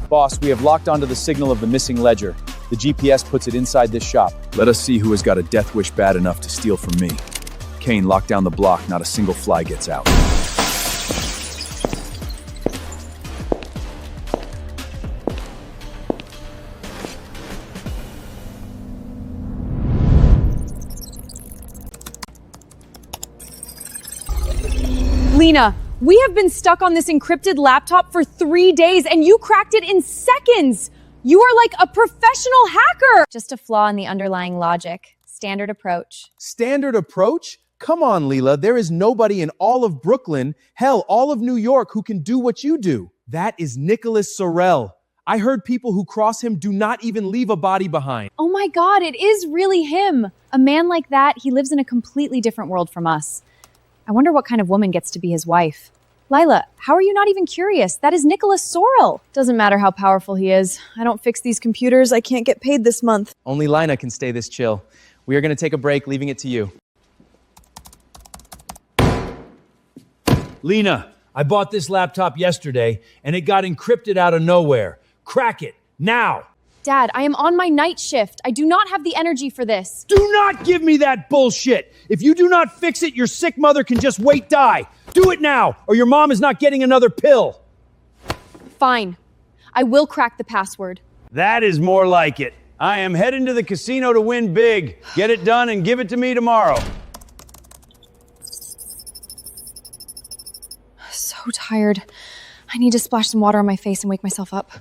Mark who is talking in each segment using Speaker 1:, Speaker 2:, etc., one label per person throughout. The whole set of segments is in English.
Speaker 1: Boss, we have locked onto the signal of the missing ledger. The GPS puts it inside this shop. Let us see who has got a death wish bad enough to steal from me. Kane, lock down the block. Not a single fly gets out.
Speaker 2: Lena, we have been stuck on this encrypted laptop for 3 days and you cracked it in seconds! You are like a professional hacker!
Speaker 3: Just a flaw in the underlying logic. Standard approach.
Speaker 1: Standard approach? Come on, Lila. There is nobody in all of Brooklyn, hell, all of New York who can do what you do. That is Nicolas Sorrell. I heard people who cross him do not even leave a body behind.
Speaker 2: Oh my God, it is really him!
Speaker 3: A man like that, he lives in a completely different world from us. I wonder what kind of woman gets to be his wife. Lila, how are you not even curious? That is Nicolas Sorrell.
Speaker 2: Doesn't matter how powerful he is. I don't fix these computers. I can't get paid this month.
Speaker 1: Only Lina can stay this chill. We are going to take a break, leaving it to you.
Speaker 4: Lena, I bought this laptop yesterday, and it got encrypted out of nowhere. Crack it, now!
Speaker 2: Dad, I am on my night shift. I do not have the energy for this.
Speaker 4: Do not give me that bullshit! If you do not fix it, your sick mother can just die. Do it now, or your mom is not getting another pill.
Speaker 2: Fine. I will crack the password.
Speaker 4: That is more like it. I am heading to the casino to win big. Get it done and give it to me tomorrow.
Speaker 2: So tired. I need to splash some water on my face and wake myself up.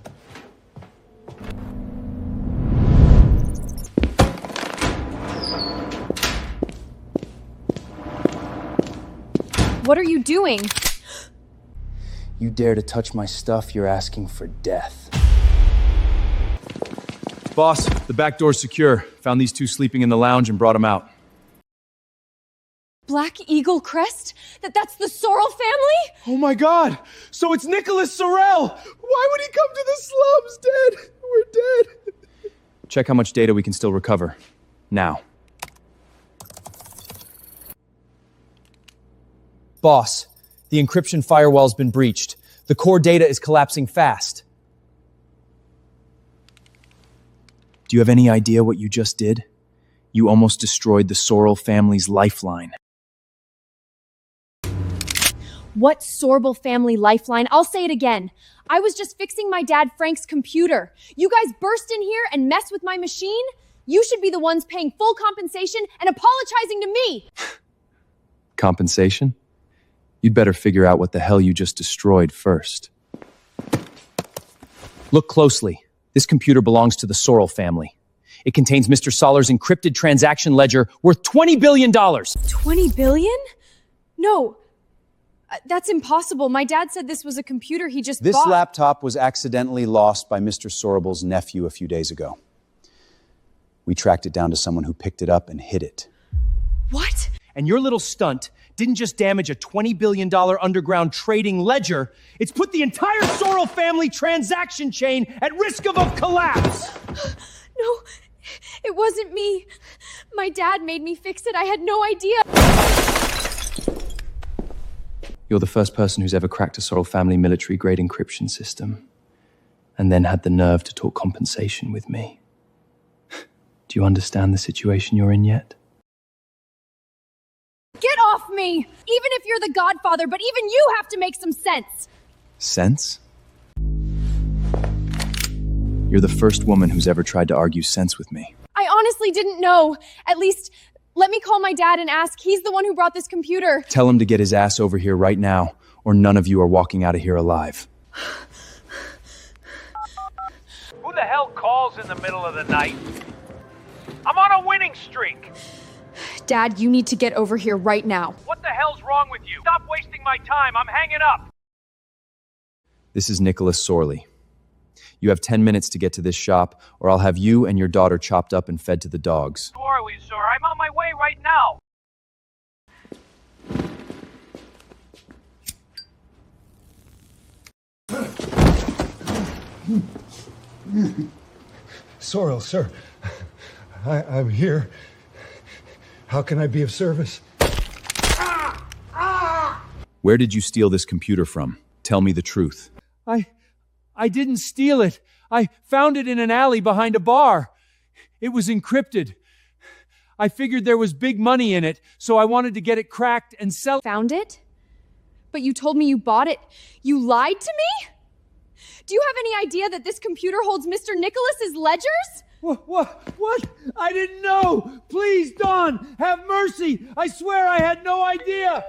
Speaker 2: What are you doing?
Speaker 5: You dare to touch my stuff, you're asking for death.
Speaker 1: Boss, the back door's secure. Found these two sleeping in the lounge and brought them out.
Speaker 2: Black Eagle Crest? That's the Sorrell family?
Speaker 1: Oh my God! So it's Nicolas Sorrell! Why would he come to the slums, Dad? We're dead. Check how much data we can still recover. Now. Boss, the encryption firewall's been breached. The core data is collapsing fast. Do you have any idea what you just did? You almost destroyed the Sorrell family's lifeline.
Speaker 2: What Sorrell family lifeline? I'll say it again. I was just fixing my dad Frank's computer. You guys burst in here and mess with my machine? You should be the ones paying full compensation and apologizing to me.
Speaker 1: Compensation? You'd better figure out what the hell you just destroyed first. Look closely. This computer belongs to the Sorrell family. It contains Mr. Soller's encrypted transaction ledger worth $20 billion.
Speaker 2: 20 billion? No, that's impossible. My dad said this was a computer he just bought.
Speaker 6: This laptop was accidentally lost by Mr. Sorrell's nephew a few days ago. We tracked it down to someone who picked it up and hid it.
Speaker 2: What?
Speaker 1: And your little stunt didn't just damage a $20 billion underground trading ledger, it's put the entire Sorrell family transaction chain at risk of a collapse!
Speaker 2: No, it wasn't me. My dad made me fix it. I had no idea.
Speaker 1: You're the first person who's ever cracked a Sorrell family military-grade encryption system, and then had the nerve to talk compensation with me. Do you understand the situation you're in yet?
Speaker 2: Get off me! Even if you're the godfather, but even you have to make some sense!
Speaker 1: Sense? You're the first woman who's ever tried to argue sense with me.
Speaker 2: I honestly didn't know. At least, let me call my dad and ask. He's the one who brought this computer.
Speaker 1: Tell him to get his ass over here right now, or none of you are walking out of here alive.
Speaker 4: Who the hell calls in the middle of the night? I'm on a winning streak.
Speaker 2: Dad, you need to get over here right now.
Speaker 4: What the hell's wrong with you? Stop wasting my time. I'm hanging up.
Speaker 1: This is Nicolas Sorrell. You have 10 minutes to get to this shop, or I'll have you and your daughter chopped up and fed to the dogs.
Speaker 4: Sorry, sir. I'm on my way right now.
Speaker 7: Sorrell, sir. I'm here. How can I be of service?
Speaker 6: Where did you steal this computer from? Tell me the truth.
Speaker 4: I didn't steal it. I found it in an alley behind a bar. It was encrypted. I figured there was big money in it, so I wanted to get it cracked and sell it.
Speaker 2: Found it? But you told me you bought it. You lied to me? Do you have any idea that this computer holds Mr. Nicholas's ledgers?
Speaker 4: What? I didn't know! Please, Dawn, have mercy! I swear I had no idea!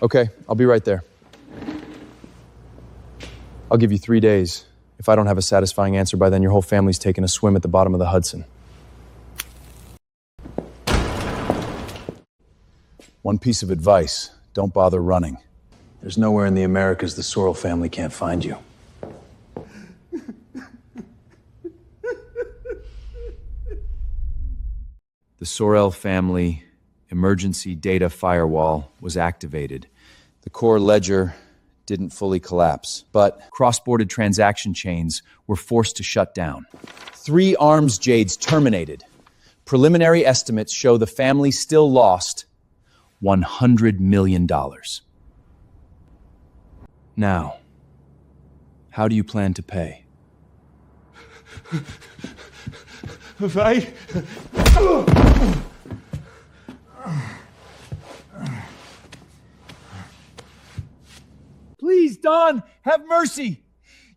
Speaker 6: Okay, I'll be right there. I'll give you 3 days. If I don't have a satisfying answer by then, your whole family's taking a swim at the bottom of the Hudson. One piece of advice, don't bother running. There's nowhere in the Americas the Sorrell family can't find you. The Sorrell family emergency data firewall was activated. The core ledger didn't fully collapse, but cross-border transaction chains were forced to shut down. 3 arms jades terminated. Preliminary estimates show the family still lost $100 million. Now, how do you plan to pay?
Speaker 7: Right?
Speaker 4: Please, Dawn, have mercy!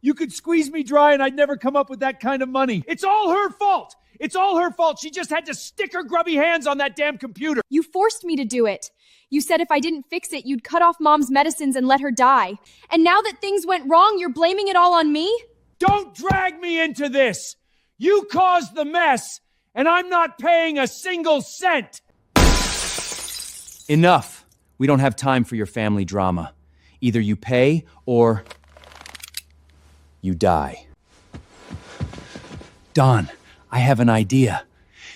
Speaker 4: You could squeeze me dry and I'd never come up with that kind of money. It's all her fault! It's all her fault. She just had to stick her grubby hands on that damn computer.
Speaker 2: You forced me to do it. You said if I didn't fix it, you'd cut off Mom's medicines and let her die. And now that things went wrong, you're blaming it all on me?
Speaker 4: Don't drag me into this! You caused the mess, and I'm not paying a single cent!
Speaker 6: Enough. We don't have time for your family drama. Either you pay or you die. Don, I have an idea.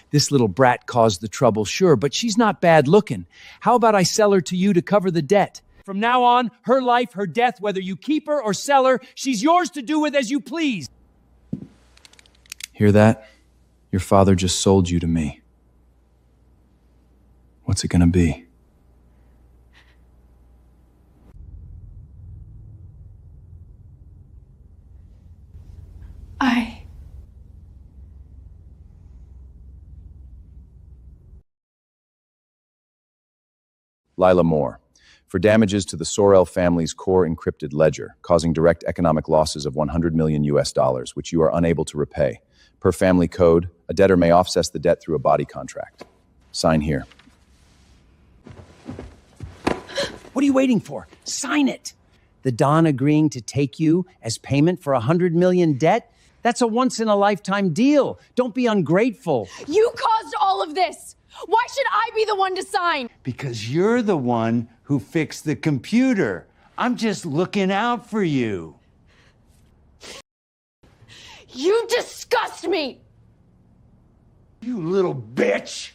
Speaker 6: This little brat caused the trouble, sure, but she's not bad looking. How about I sell her to you to cover the debt?
Speaker 4: From now on, her life, her death, whether you keep her or sell her, she's yours to do with as you please.
Speaker 6: Hear that? Your father just sold you to me. What's it gonna be? Lila Moore, for damages to the Sorrell family's core encrypted ledger, causing direct economic losses of $100 million, which you are unable to repay. Per family code, a debtor may offset the debt through a body contract. Sign here.
Speaker 8: What are you waiting for? Sign it. The Don agreeing to take you as payment for $100 million debt? That's a once-in-a-lifetime deal. Don't be ungrateful.
Speaker 2: You caused all of this! Why should I be the one to sign?
Speaker 8: Because you're the one who fixed the computer. I'm just looking out for you.
Speaker 2: You disgust me!
Speaker 8: You little bitch!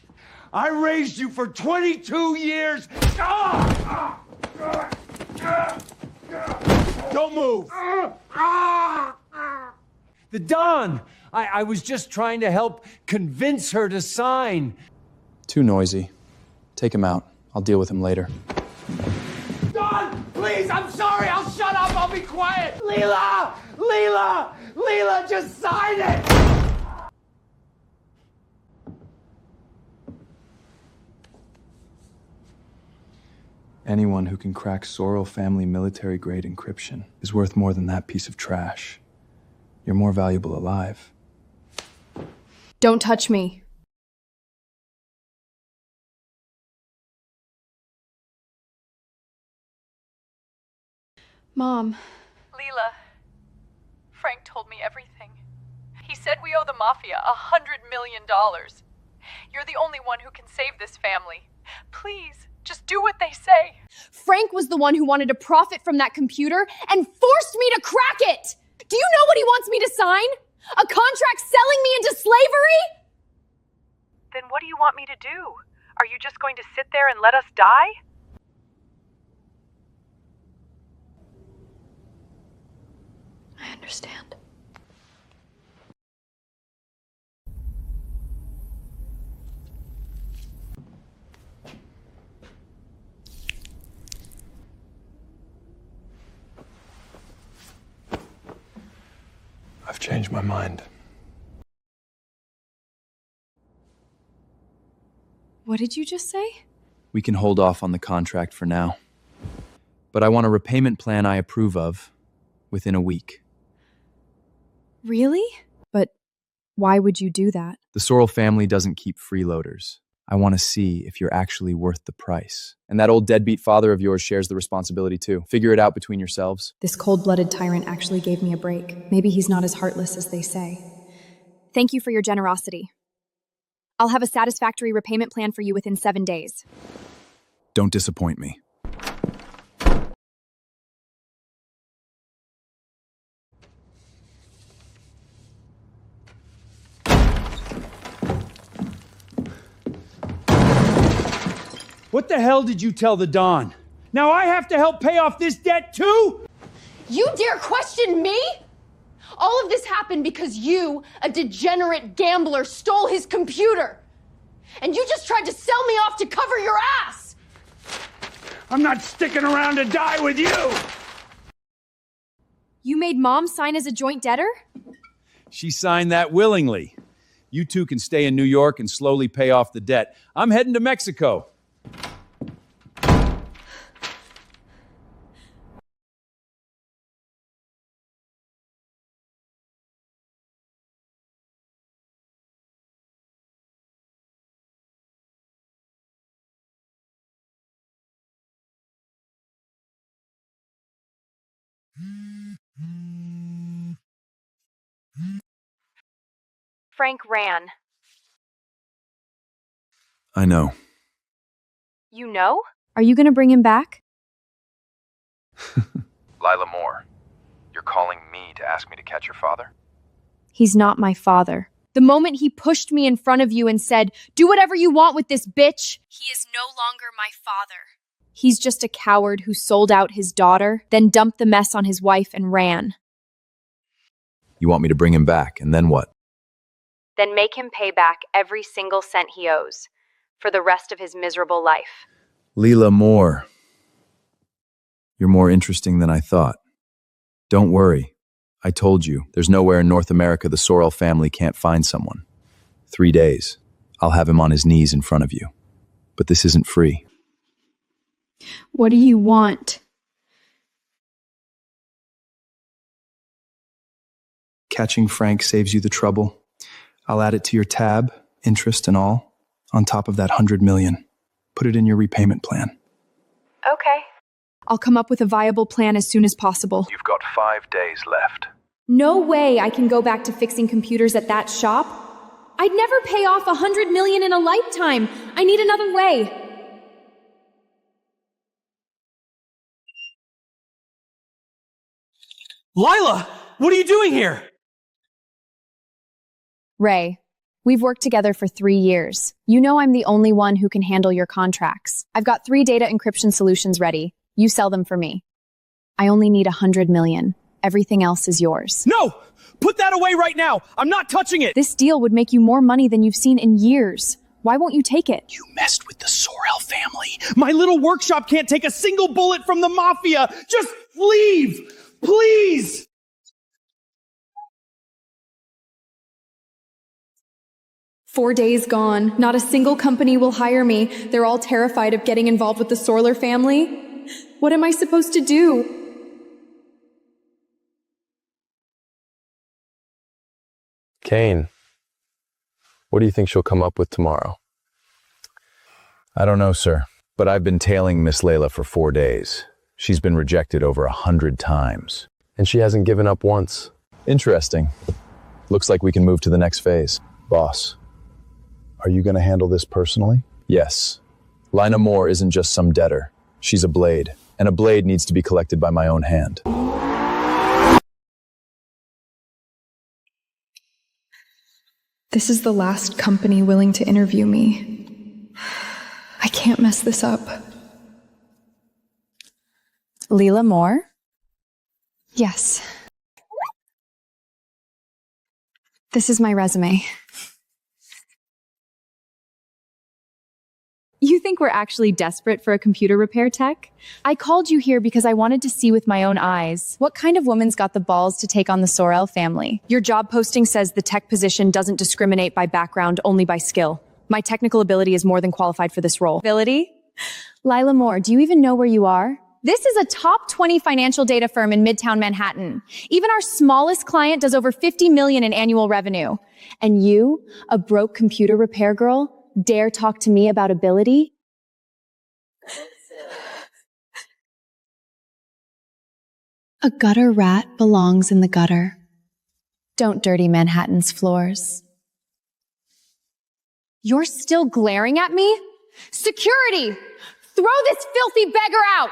Speaker 8: I raised you for 22 years! Don't move!
Speaker 4: The Don! I was just trying to help convince her to sign.
Speaker 6: Too noisy. Take him out. I'll deal with him later.
Speaker 4: Don, please, I'm sorry. I'll shut up. I'll be quiet. Lila! Lila! Lila, just sign it!
Speaker 6: Anyone who can crack Sorrell family military-grade encryption is worth more than that piece of trash. You're more valuable alive.
Speaker 2: Don't touch me. Mom.
Speaker 9: Lila, Frank told me everything. He said we owe the Mafia $100 million. You're the only one who can save this family. Please, just do what they say.
Speaker 2: Frank was the one who wanted to profit from that computer and forced me to crack it! Do you know what he wants me to sign? A contract selling me into slavery?
Speaker 9: Then what do you want me to do? Are you just going to sit there and let us die? understand.
Speaker 10: I've changed my mind.
Speaker 3: What did you just say?
Speaker 6: We can hold off on the contract for now. But I want a repayment plan I approve of within a week.
Speaker 3: Really? But why would you do that?
Speaker 6: The Sorrell family doesn't keep freeloaders. I want to see if you're actually worth the price. And that old deadbeat father of yours shares the responsibility too. Figure it out between yourselves.
Speaker 3: This cold-blooded tyrant actually gave me a break. Maybe he's not as heartless as they say. Thank you for your generosity. I'll have a satisfactory repayment plan for you within 7 days.
Speaker 6: Don't disappoint me.
Speaker 4: What the hell did you tell the Don? Now I have to help pay off this debt too?
Speaker 2: You dare question me? All of this happened because you, a degenerate gambler, stole his computer. And you just tried to sell me off to cover your ass.
Speaker 4: I'm not sticking around to die with you!
Speaker 3: You made Mom sign as a joint debtor?
Speaker 4: She signed that willingly. You two can stay in New York and slowly pay off the debt. I'm heading to Mexico.
Speaker 3: Frank ran.
Speaker 6: I know.
Speaker 3: You know? Are you gonna bring him back?
Speaker 10: Lila Moore, you're calling me to ask me to catch your father?
Speaker 3: He's not my father.
Speaker 2: The moment he pushed me in front of you and said, "Do whatever you want with this bitch,"
Speaker 3: He is no longer my father. He's just a coward who sold out his daughter, then dumped the mess on his wife and ran.
Speaker 6: You want me to bring him back, and then what?
Speaker 3: Then make him pay back every single cent he owes for the rest of his miserable life.
Speaker 6: Lila Moore. You're more interesting than I thought. Don't worry. I told you, there's nowhere in North America the Sorrell family can't find someone. 3 days. I'll have him on his knees in front of you. But this isn't free.
Speaker 2: What do you want?
Speaker 6: Catching Frank saves you the trouble. I'll add it to your tab, interest and all, on top of that 100 million. Put it in your repayment plan.
Speaker 3: Okay. I'll come up with a viable plan as soon as possible.
Speaker 10: You've got 5 days left.
Speaker 2: No way I can go back to fixing computers at that shop. I'd never pay off 100 million in a lifetime. I need another way.
Speaker 4: Lila, what are you doing here?
Speaker 3: Ray, we've worked together for 3 years. You know I'm the only one who can handle your contracts. I've got 3 data encryption solutions ready. You sell them for me. I only need 100 million. Everything else is yours.
Speaker 1: No! Put that away right now! I'm not touching it!
Speaker 3: This deal would make you more money than you've seen in years. Why won't you take it?
Speaker 1: You messed with the Sorrell family. My little workshop can't take a single bullet from the mafia. Just leave! Please!
Speaker 2: "4 days gone. Not a single company will hire me. They're all terrified of getting involved with the Sorrell family. What am I supposed to do?"
Speaker 10: Kane, what do you think she'll come up with tomorrow?
Speaker 6: I don't know, sir, but I've been tailing Miss Layla for 4 days. She's been rejected over 100 times.
Speaker 10: And she hasn't given up once.
Speaker 6: Interesting. Looks like we can move to the next phase. Boss, are you going to handle this personally? Yes. Lila Moore isn't just some debtor. She's a blade, and a blade needs to be collected by my own hand.
Speaker 2: This is the last company willing to interview me. I can't mess this up.
Speaker 3: Lila Moore?
Speaker 2: Yes.
Speaker 3: This is my resume. You think we're actually desperate for a computer repair tech? I called you here because I wanted to see with my own eyes what kind of woman's got the balls to take on the Sorrell family. Your job posting says the tech position doesn't discriminate by background, only by skill. My technical ability is more than qualified for this role. Ability? Lila Moore, do you even know where you are? This is a top 20 financial data firm in Midtown Manhattan. Even our smallest client does over 50 million in annual revenue. And you, a broke computer repair girl, dare talk to me about ability? A gutter rat belongs in the gutter. Don't dirty Manhattan's floors.
Speaker 2: You're still glaring at me? Security! Throw this filthy beggar out!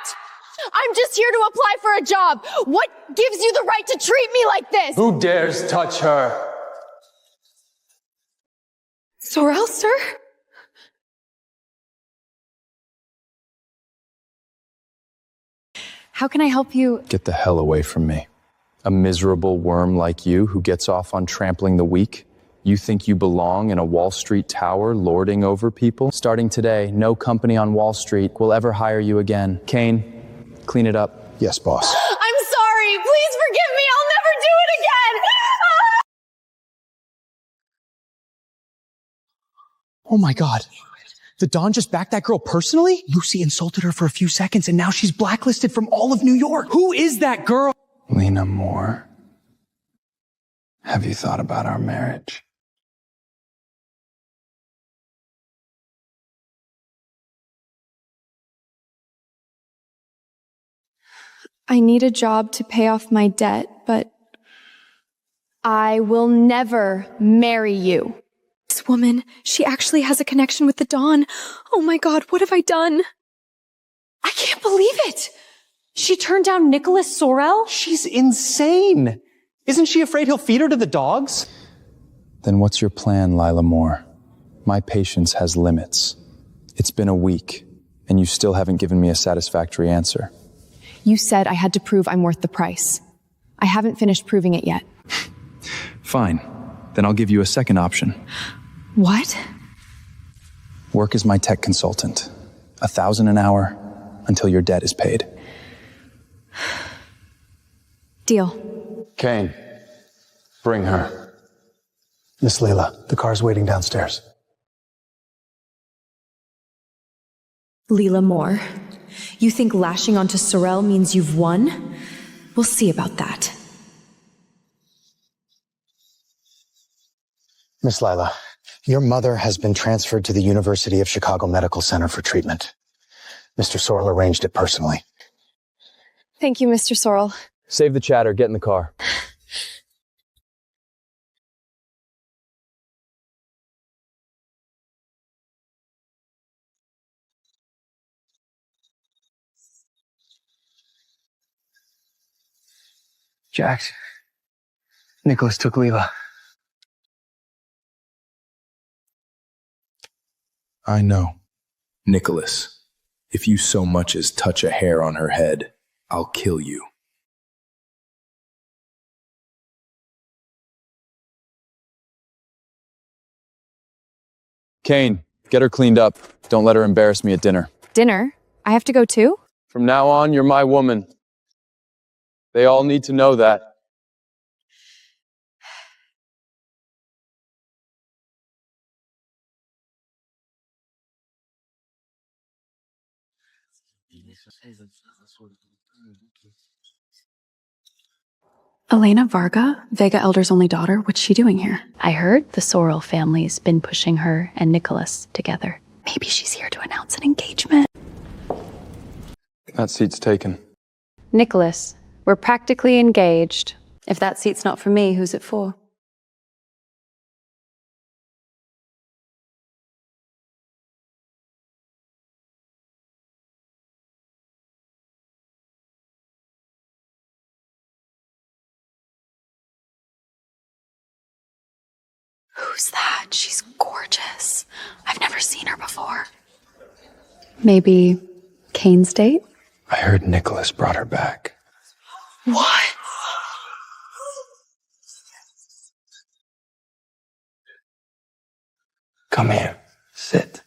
Speaker 2: I'm just here to apply for a job. What gives you the right to treat me like this?
Speaker 10: Who dares touch her?
Speaker 2: Sorrell, sir?
Speaker 3: How can I help you?
Speaker 6: Get the hell away from me. A miserable worm like you who gets off on trampling the weak? You think you belong in a Wall Street tower lording over people? Starting today, no company on Wall Street will ever hire you again. Kane, clean it up.
Speaker 7: Yes, boss.
Speaker 2: I'm sorry. Please forgive me. I'll never do it again.
Speaker 1: Oh my God. The Don just backed that girl personally? Lucy insulted her for a few seconds and now she's blacklisted from all of New York. Who is that girl?
Speaker 6: Lila Moore, have you thought about our marriage?
Speaker 3: I need a job to pay off my debt, but
Speaker 2: I will never marry you.
Speaker 3: this woman, she actually has a connection with the Don. Oh my God, what have I done?
Speaker 2: I can't believe it. She turned down Nicolas Sorrell?
Speaker 1: She's insane. Isn't she afraid he'll feed her to the dogs?
Speaker 6: Then what's your plan, Lila Moore? My patience has limits. It's been a week, and you still haven't given me a satisfactory answer.
Speaker 3: You said I had to prove I'm worth the price. I haven't finished proving it yet.
Speaker 6: Fine. Then I'll give you a second option.
Speaker 3: What?
Speaker 6: Work as my tech consultant. $1,000 an hour until your debt is paid.
Speaker 3: Deal.
Speaker 10: Kane, bring her.
Speaker 7: Miss Lila, the car's waiting downstairs.
Speaker 2: Lila Moore, you think lashing onto Sorrell means you've won? We'll see about that.
Speaker 7: Miss Lila, your mother has been transferred to the University of Chicago Medical Center for treatment. Mr. Sorrell arranged it personally.
Speaker 3: Thank you, Mr. Sorrell.
Speaker 6: Save the chatter. Get in the car.
Speaker 7: Jax, Nicholas took Lila.
Speaker 6: I know. Nicholas, if you so much as touch a hair on her head, I'll kill you. Kane, get her cleaned up. Don't let her embarrass me at dinner.
Speaker 3: Dinner? I have to go too?
Speaker 6: From now on, you're my woman. They all need to know that.
Speaker 11: Elena Varga, Vega Elder's only daughter, what's she doing here?
Speaker 12: I heard the Sorrell family's been pushing her and Nicholas together.
Speaker 11: Maybe she's here to announce an engagement.
Speaker 6: That seat's taken.
Speaker 12: Nicholas, we're practically engaged.
Speaker 11: If that seat's not for me, who's it for? Who's that? She's gorgeous. I've never seen her before.
Speaker 12: Maybe Kane's date?
Speaker 6: I heard Nicholas brought her back.
Speaker 11: What?
Speaker 7: Come here. Sit.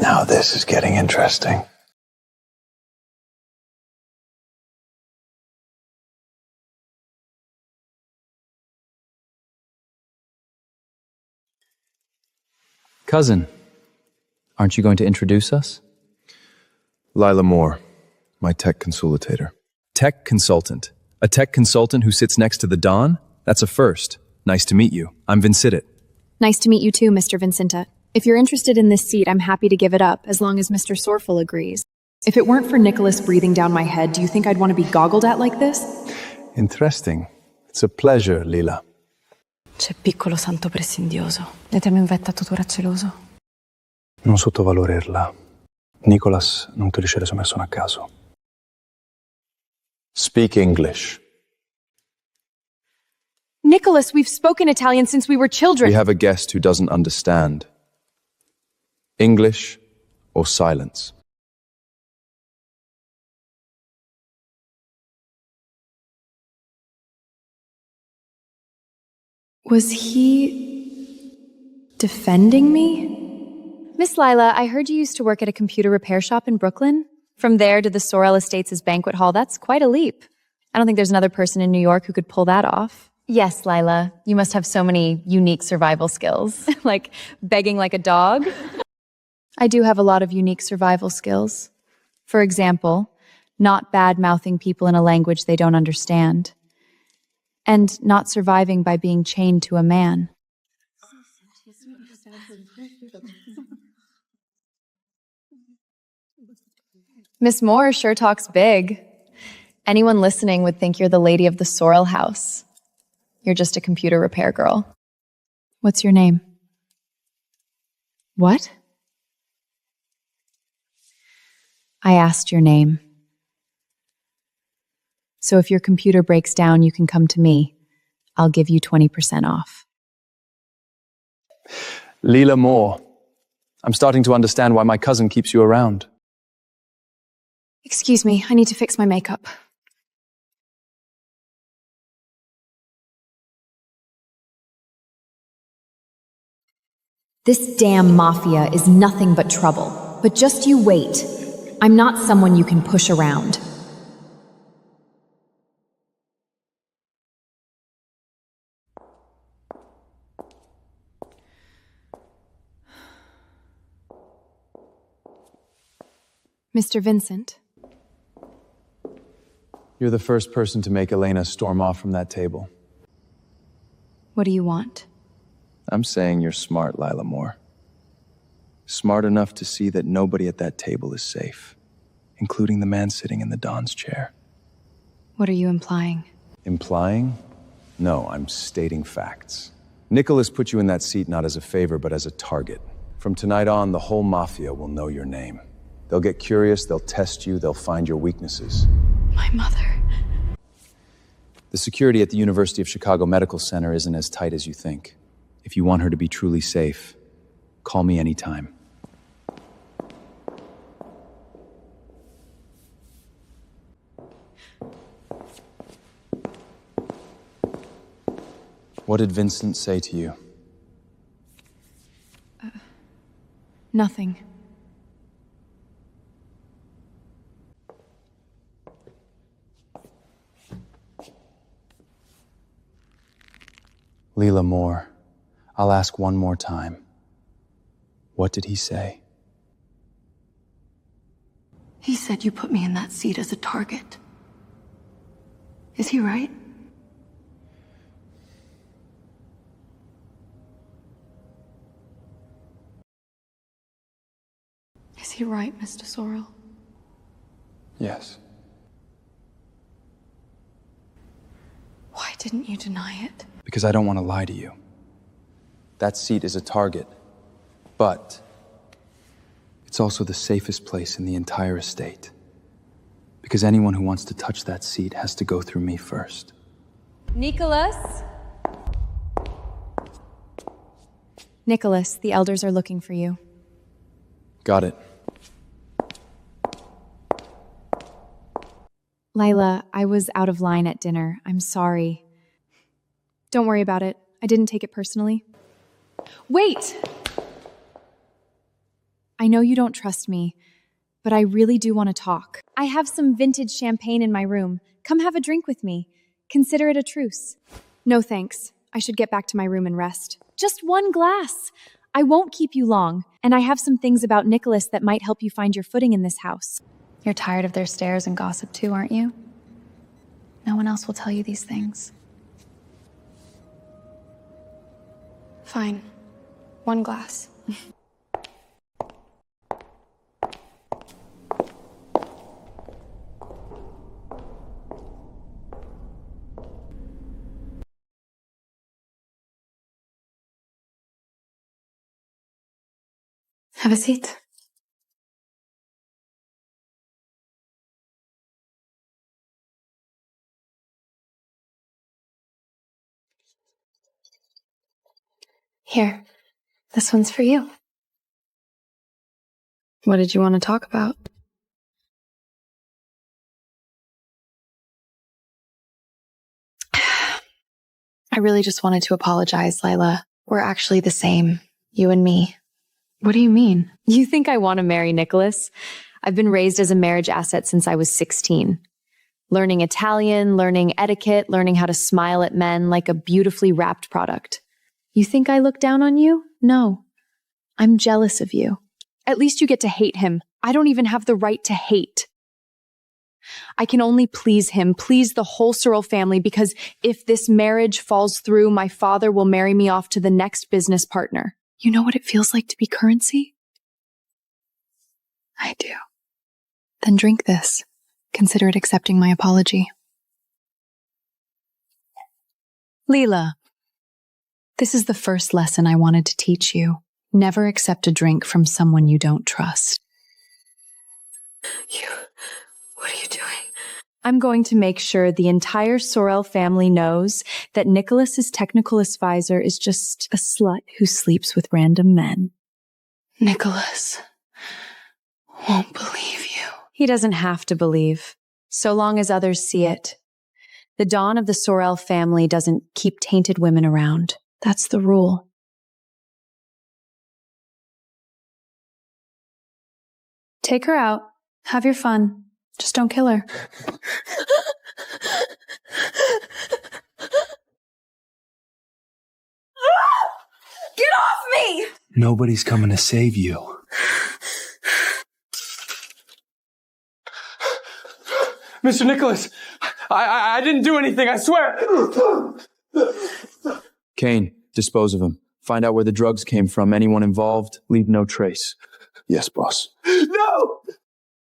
Speaker 7: Now this is getting interesting.
Speaker 6: Cousin, aren't you going to introduce us?
Speaker 10: Lila Moore, my tech consultator.
Speaker 6: Tech consultant. A tech consultant who sits next to the Don? That's a first. Nice to meet you. I'm Vincit.
Speaker 3: Nice to meet you too, Mr. Vincenta. If you're interested in this seat, I'm happy to give it up, as long as Mr. Sorrell agrees. If it weren't for Nicolas breathing down my head, do you think I'd want to be goggled at like this?
Speaker 10: Interesting. It's a pleasure, Lila.
Speaker 11: C'è piccolo santo presindioso. Le temo infetta tuttora celoso.
Speaker 7: Non sottovalutarla. Nicolas non crescere su persona a caso.
Speaker 10: Speak English.
Speaker 2: Nicholas, we've spoken Italian since we were children.
Speaker 6: We have a guest who doesn't understand. English or silence?
Speaker 3: Was he defending me?
Speaker 2: Miss Lila, I heard you used to work at a computer repair shop in Brooklyn. From there to the Sorrell Estates' banquet hall, that's quite a leap. I don't think there's another person in New York who could pull that off. Yes, Lila, you must have so many unique survival skills, like begging like a dog.
Speaker 3: I do have a lot of unique survival skills.
Speaker 2: For example, not bad-mouthing people in a language they don't understand. And not surviving by being chained to a man. Miss Moore sure talks big. Anyone listening would think you're the lady of the Sorrell house. You're just a computer repair girl.
Speaker 3: What's your name?
Speaker 2: What? I asked your name. So if your computer breaks down, you can come to me. I'll give you 20% off.
Speaker 6: Lila Moore. I'm starting to understand why my cousin keeps you around.
Speaker 3: Excuse me, I need to fix my makeup.
Speaker 2: This damn mafia is nothing but trouble. But just you wait. I'm not someone you can push around.
Speaker 3: Mr. Vincent.
Speaker 6: You're the first person to make Elena storm off from that table.
Speaker 3: What do you want?
Speaker 6: I'm saying you're smart, Lila Moore. Smart enough to see that nobody at that table is safe, including the man sitting in the Don's chair.
Speaker 3: What are you implying?
Speaker 6: Implying? No, I'm stating facts. Nicholas put you in that seat not as a favor, but as a target. From tonight on, the whole mafia will know your name. They'll get curious, they'll test you, they'll find your weaknesses.
Speaker 11: My mother.
Speaker 6: The security at the University of Chicago Medical Center isn't as tight as you think. If you want her to be truly safe, call me anytime. What did Vincent say to you?
Speaker 3: Nothing.
Speaker 6: Lila Moore, I'll ask one more time. What did he say?
Speaker 11: He said you put me in that seat as a target. Is he right? Is he right, Mr. Sorrell?
Speaker 6: Yes.
Speaker 11: Why didn't you deny it?
Speaker 6: Because I don't want to lie to you. That seat is a target, but it's also the safest place in the entire estate. Because anyone who wants to touch that seat has to go through me first.
Speaker 2: Nicholas?
Speaker 3: Nicholas, the elders are looking for you.
Speaker 6: Got it.
Speaker 3: Lila, I was out of line at dinner. I'm sorry. Don't worry about it. I didn't take it personally. Wait! I know you don't trust me, but I really do want to talk. I have some vintage champagne in my room. Come have a drink with me. Consider it a truce. No thanks. I should get back to my room and rest. Just one glass. I won't keep you long, and I have some things about Nicholas that might help you find your footing in this house.
Speaker 12: You're tired of their stares and gossip too, aren't you? No one else will tell you these things.
Speaker 11: Fine. One glass. Have a seat. Here, this one's for you. What did you want to talk about?
Speaker 12: I really just wanted to apologize, Lila. We're actually the same, you and me.
Speaker 11: What do you mean?
Speaker 3: You think I want to marry Nicholas? I've been raised as a marriage asset since I was 16. Learning Italian, learning etiquette, learning how to smile at men like a beautifully wrapped product. You think I look down on you? No. I'm jealous of you. At least you get to hate him. I don't even have the right to hate. I can only please him, please the whole Sorrell family, because if this marriage falls through, my father will marry me off to the next business partner. You know what it feels like to be currency?
Speaker 12: I do.
Speaker 3: Then drink this. Consider it accepting my apology. Lila, this is the first lesson I wanted to teach you. Never accept a drink from someone you don't trust.
Speaker 11: What are you doing?
Speaker 3: I'm going to make sure the entire Sorrell family knows that Nicholas's technical advisor is just a slut who sleeps with random men.
Speaker 11: Nicholas won't believe you.
Speaker 3: He doesn't have to believe, so long as others see it. The dawn of the Sorrell family doesn't keep tainted women around. That's the rule. Take her out. Have your fun. Just don't kill her.
Speaker 11: Get off me!
Speaker 5: Nobody's coming to save you.
Speaker 4: Mr. Nicholas, I didn't do anything, I swear.
Speaker 6: Kane, dispose of him. Find out where the drugs came from. Anyone involved, leave no trace.
Speaker 5: Yes, boss.
Speaker 4: No!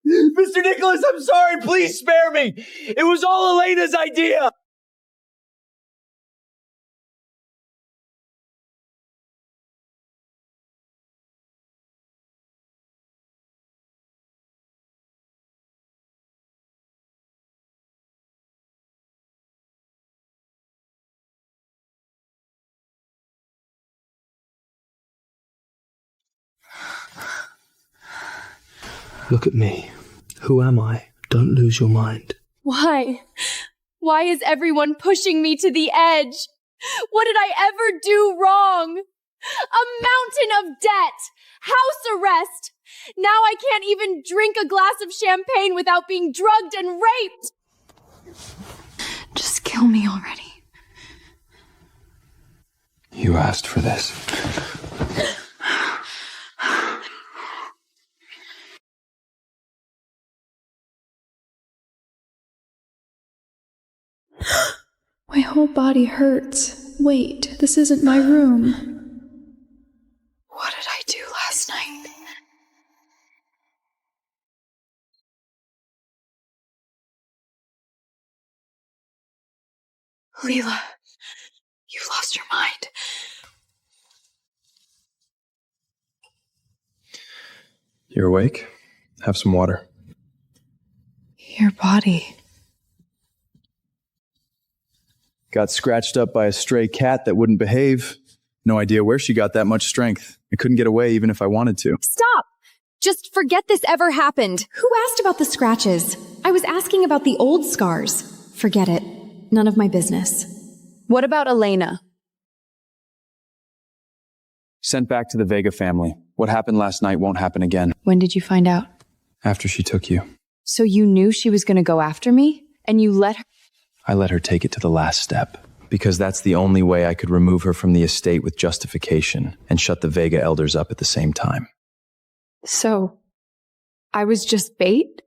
Speaker 4: Mr. Nicholas, I'm sorry. Please spare me. It was all Elena's idea.
Speaker 5: Look at me. Who am I? Don't lose your mind.
Speaker 2: Why? Why is everyone pushing me to the edge? What did I ever do wrong? A mountain of debt! House arrest! Now I can't even drink a glass of champagne without being drugged and raped!
Speaker 11: Just kill me already.
Speaker 5: You asked for this.
Speaker 13: My whole body hurts. Wait, this isn't my room.
Speaker 11: What did I do last night? Lila, you've lost your mind.
Speaker 10: You're awake? Have some water.
Speaker 11: Your body.
Speaker 6: Got scratched up by a stray cat that wouldn't behave.
Speaker 14: No idea where she got that much strength. I couldn't get away even if I wanted to.
Speaker 3: Stop! Just forget this ever happened. Who asked about the scratches? I was asking about the old scars. Forget it. None of my business. What about Elena?
Speaker 14: Sent back to the Vega family. What happened last night won't happen again.
Speaker 3: When did you find out?
Speaker 14: After she took you.
Speaker 3: So you knew she was going to go after me? And you let her?
Speaker 14: I let her take it to the last step. Because that's the only way I could remove her from the estate with justification and shut the Vega elders up at the same time.
Speaker 3: So, I was just bait?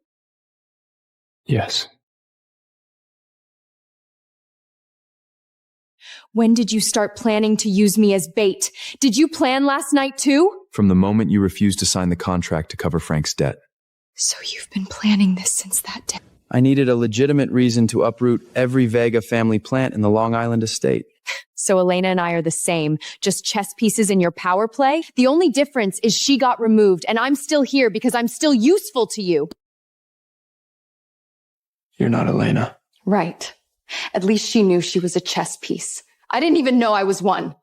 Speaker 14: Yes.
Speaker 2: When did you start planning to use me as bait? Did you plan last night too?
Speaker 14: From the moment you refused to sign the contract to cover Frank's debt.
Speaker 2: So you've been planning this since that day.
Speaker 14: I needed a legitimate reason to uproot every Vega family plant in the Long Island estate.
Speaker 2: So Elena and I are the same, just chess pieces in your power play? The only difference is she got removed and I'm still here because I'm still useful to you.
Speaker 14: You're not Elena.
Speaker 12: Right. At least she knew she was a chess piece. I didn't even know I was one.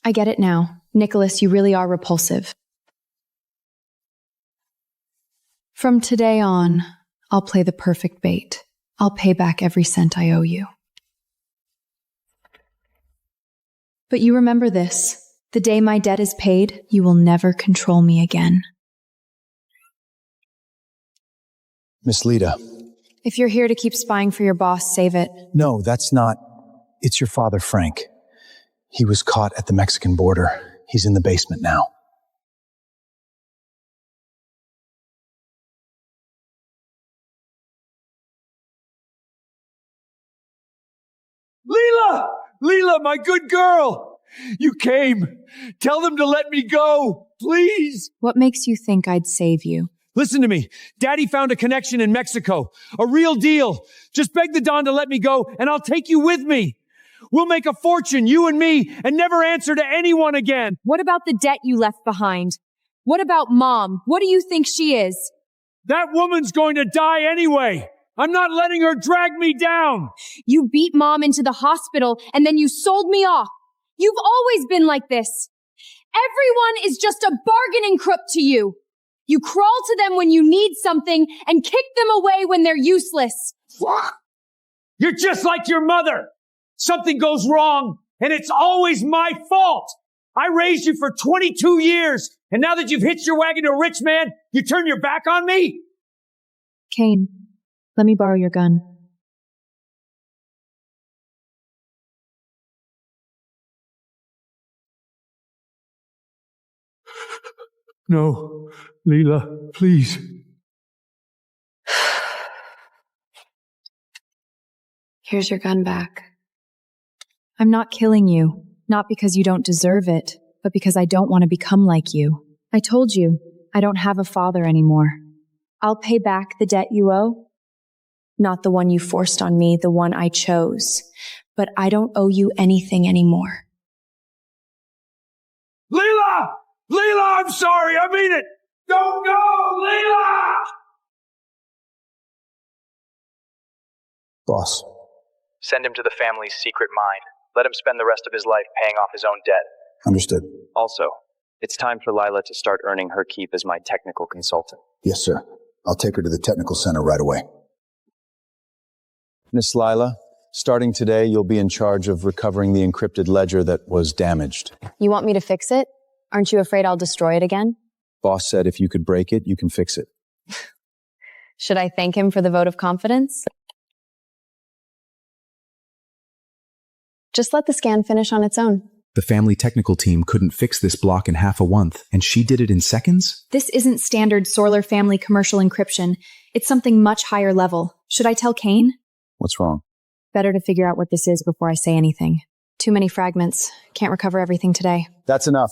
Speaker 3: I get it now. Nicholas, you really are repulsive. From today on, I'll play the perfect bait. I'll pay back every cent I owe you. But you remember this. The day my debt is paid, you will never control me again.
Speaker 7: Miss Lita.
Speaker 3: If you're here to keep spying for your boss, save it.
Speaker 7: No, that's not. It's your father, Frank. He was caught at the Mexican border. He's in the basement now.
Speaker 4: Lila! Lila, my good girl! You came. Tell them to let me go, please.
Speaker 3: What makes you think I'd save you?
Speaker 4: Listen to me. Daddy found a connection in Mexico. A real deal. Just beg the Don to let me go, and I'll take you with me. We'll make a fortune, you and me, and never answer to anyone again.
Speaker 2: What about the debt you left behind? What about Mom? What do you think she is?
Speaker 4: That woman's going to die anyway. I'm not letting her drag me down.
Speaker 2: You beat Mom into the hospital, and then you sold me off. You've always been like this. Everyone is just a bargaining crook to you. You crawl to them when you need something and kick them away when they're useless.
Speaker 4: You're just like your mother. Something goes wrong, and it's always my fault. I raised you for 22 years, and now that you've hitched your wagon to a rich man, you turn your back on me?
Speaker 3: Kane, let me borrow your gun.
Speaker 4: No, Lila, please.
Speaker 12: Here's your gun back.
Speaker 3: I'm not killing you, not because you don't deserve it, but because I don't want to become like you. I told you, I don't have a father anymore. I'll pay back the debt you owe. Not the one you forced on me, the one I chose. But I don't owe you anything anymore.
Speaker 4: Lila! Lila, I'm sorry, I mean it! Don't go, Lila!
Speaker 7: Boss.
Speaker 5: Send him to the family's secret mine. Let him spend the rest of his life paying off his own debt.
Speaker 7: Understood.
Speaker 5: Also, it's time for Lila to start earning her keep as my technical consultant.
Speaker 7: Yes, sir. I'll take her to the technical center right away.
Speaker 14: Miss Lila, starting today, you'll be in charge of recovering the encrypted ledger that was damaged.
Speaker 3: You want me to fix it? Aren't you afraid I'll destroy it again?
Speaker 14: Boss said if you could break it, you can fix it.
Speaker 3: Should I thank him for the vote of confidence? Just let the scan finish on its own.
Speaker 1: The family technical team couldn't fix this block in half a month, and she did it in seconds?
Speaker 3: This isn't standard Sorrell family commercial encryption. It's something much higher level. Should I tell Kane?
Speaker 14: What's wrong?
Speaker 3: Better to figure out what this is before I say anything. Too many fragments. Can't recover everything today.
Speaker 14: That's enough.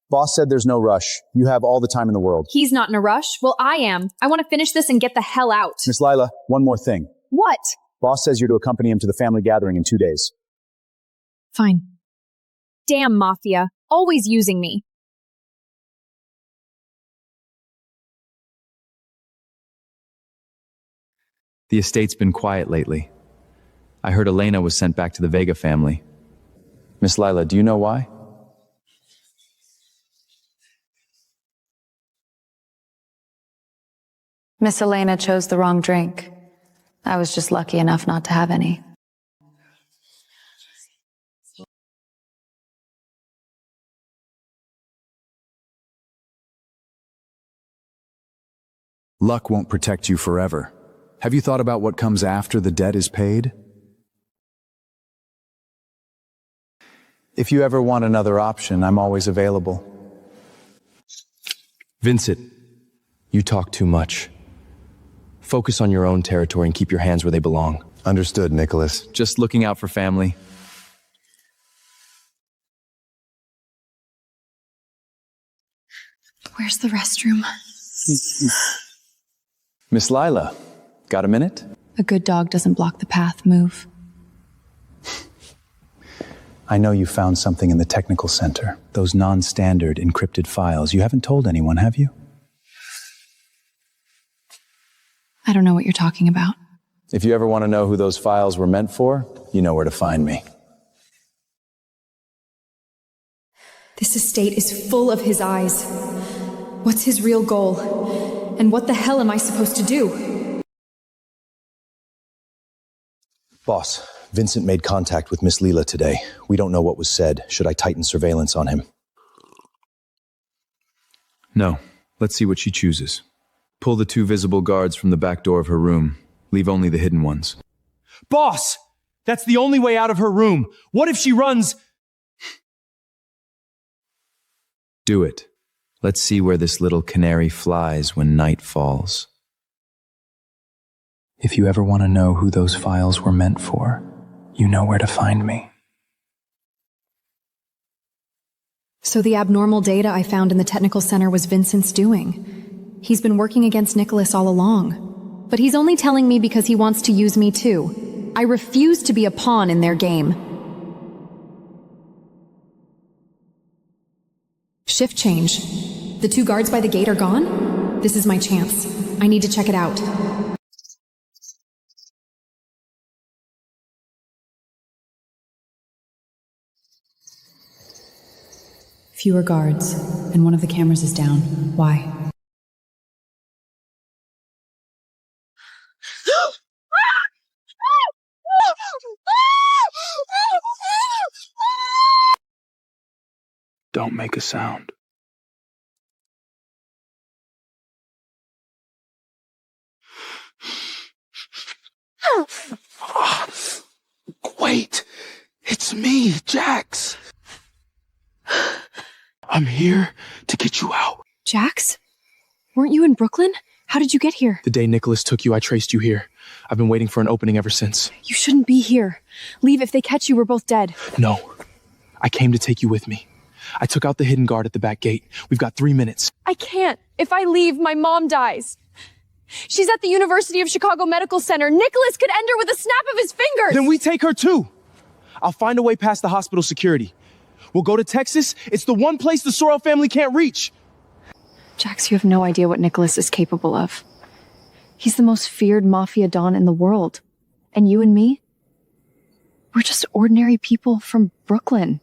Speaker 14: Boss said there's no rush. You have all the time in the world.
Speaker 2: He's not in a rush. Well, I am. I want to finish this and get the hell out.
Speaker 14: Miss Lila, one more thing.
Speaker 2: What?
Speaker 14: Boss says you're to accompany him to the family gathering in 2 days.
Speaker 3: Fine.
Speaker 2: Damn, Mafia. Always using me.
Speaker 6: The estate's been quiet lately. I heard Elena was sent back to the Vega family. Miss Lila, do you know why?
Speaker 12: Miss Elena chose the wrong drink. I was just lucky enough not to have any.
Speaker 15: Luck won't protect you forever. Have you thought about what comes after the debt is paid?
Speaker 5: If you ever want another option, I'm always available.
Speaker 14: Vincent, you talk too much. Focus on your own territory and keep your hands where they belong.
Speaker 15: Understood, Nicholas.
Speaker 6: Just looking out for family.
Speaker 12: Where's the restroom?
Speaker 5: Miss Lila, got a minute?
Speaker 12: A good dog doesn't block the path. Move.
Speaker 5: I know you found something in the technical center. Those non-standard encrypted files. You haven't told anyone, have you?
Speaker 12: I don't know what you're talking about.
Speaker 5: If you ever want to know who those files were meant for, you know where to find me.
Speaker 2: This estate is full of his eyes. What's his real goal? And what the hell am I supposed to do?
Speaker 14: Boss, Vincent made contact with Miss Lila today. We don't know what was said. Should I tighten surveillance on him?
Speaker 6: No. Let's see what she chooses. Pull the 2 visible guards from the back door of her room. Leave only the hidden ones.
Speaker 4: Boss! That's the only way out of her room. What if she runs?
Speaker 6: Do it. Let's see where this little canary flies when night falls.
Speaker 5: If you ever want to know who those files were meant for, you know where to find me.
Speaker 2: So the abnormal data I found in the technical center was Vincent's doing. He's been working against Nicholas all along. But he's only telling me because he wants to use me too. I refuse to be a pawn in their game. Shift change. The 2 guards by the gate are gone? This is my chance. I need to check it out. Fewer guards, and one of the cameras is down. Why?
Speaker 5: Don't make a sound.
Speaker 16: Wait! It's me, Jax! I'm here to get you out.
Speaker 2: Jax? Weren't you in Brooklyn? How did you get here?
Speaker 17: The day Nicholas took you, I traced you here. I've been waiting for an opening ever since.
Speaker 2: You shouldn't be here. Leave. If they catch you, we're both dead.
Speaker 17: No. I came to take you with me. I took out the hidden guard at the back gate. We've got 3 minutes.
Speaker 2: I can't. If I leave, my mom dies. She's at the University of Chicago Medical Center. Nicholas could end her with a snap of his fingers.
Speaker 17: Then we take her too. I'll find a way past the hospital security. We'll go to Texas. It's the one place the Sorrell family can't reach.
Speaker 2: Jax, you have no idea what Nicholas is capable of. He's the most feared mafia don in the world. And you and me? We're just ordinary people from Brooklyn.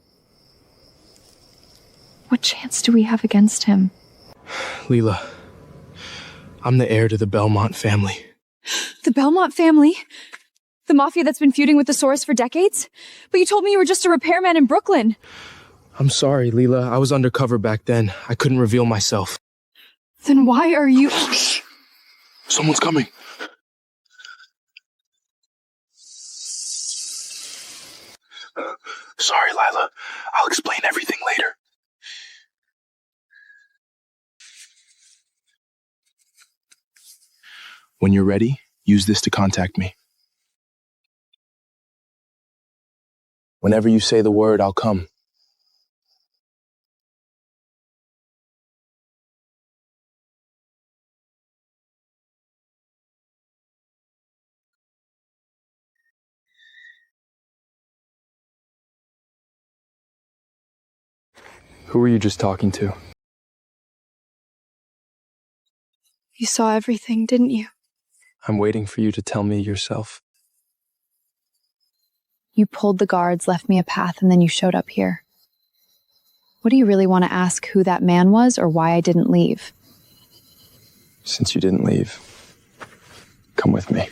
Speaker 2: What chance do we have against him?
Speaker 17: Lila, I'm the heir to the Belmont family.
Speaker 2: The Belmont family? The mafia that's been feuding with the Source for decades? But you told me you were just a repairman in Brooklyn.
Speaker 17: I'm sorry, Lila. I was undercover back then. I couldn't reveal myself.
Speaker 2: Then why are you...
Speaker 17: Shh! Someone's coming. Sorry, Lila. I'll explain everything later. When you're ready, use this to contact me. Whenever you say the word, I'll come. Who were you just talking to?
Speaker 2: You saw everything, didn't you?
Speaker 17: I'm waiting for you to tell me yourself.
Speaker 3: You pulled the guards, left me a path, and then you showed up here. What do you really want to ask, who that man was or why I didn't leave?
Speaker 14: Since you didn't leave, come with me.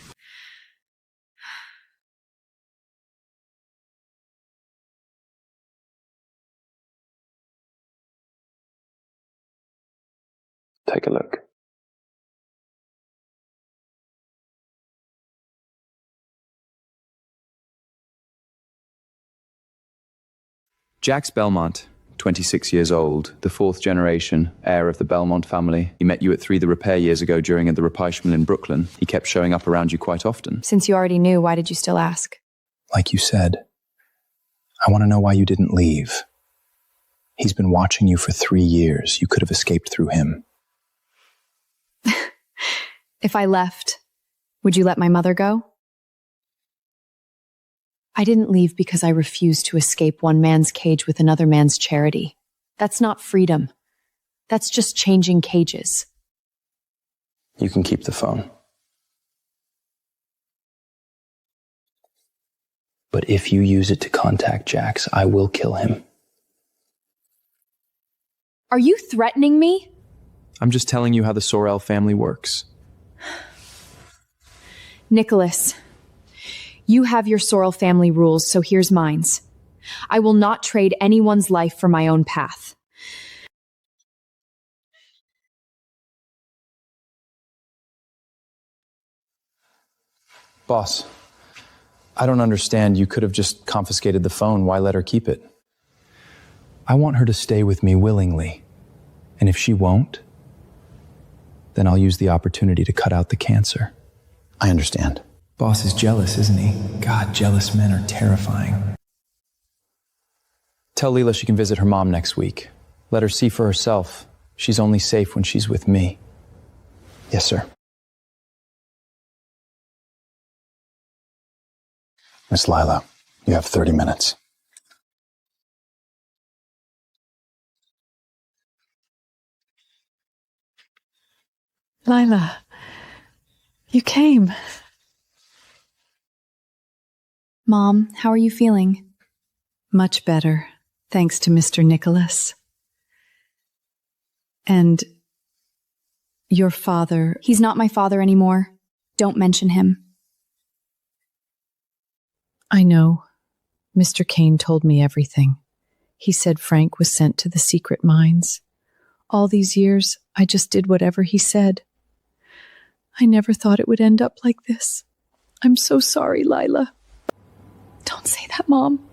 Speaker 14: Take a look.
Speaker 6: Jax Belmont, 26 years old, the fourth generation, heir of the Belmont family. He met you at 3 The Repair years ago during the Repaichment in Brooklyn. He kept showing up around you quite often.
Speaker 3: Since you already knew, why did you still ask?
Speaker 5: Like you said, I want to know why you didn't leave. He's been watching you for 3 years. You could have escaped through him.
Speaker 3: If I left, would you let my mother go? I didn't leave because I refused to escape one man's cage with another man's charity. That's not freedom. That's just changing cages.
Speaker 14: You can keep the phone. But if you use it to contact Jax, I will kill him.
Speaker 2: Are you threatening me?
Speaker 6: I'm just telling you how the Sorrell family works.
Speaker 2: Nicholas, you have your Sorrell family rules, so here's mine's. I will not trade anyone's life for my own path.
Speaker 6: Boss, I don't understand. You could have just confiscated the phone. Why let her keep it?
Speaker 5: I want her to stay with me willingly. And if she won't, then I'll use the opportunity to cut out the cancer.
Speaker 7: I understand.
Speaker 5: Boss is jealous, isn't he? God, jealous men are terrifying.
Speaker 6: Tell Lila she can visit her mom next week. Let her see for herself. She's only safe when she's with me.
Speaker 7: Yes, sir. Miss Lila, you have 30 minutes.
Speaker 18: Lila, you came.
Speaker 3: Mom, how are you feeling?
Speaker 18: Much better, thanks to Mr. Nicholas. And your father...
Speaker 3: He's not my father anymore. Don't mention him.
Speaker 18: I know. Mr. Kane told me everything. He said Frank was sent to the secret mines. All these years, I just did whatever he said. I never thought it would end up like this. I'm so sorry, Lila.
Speaker 2: Don't say that, Mom.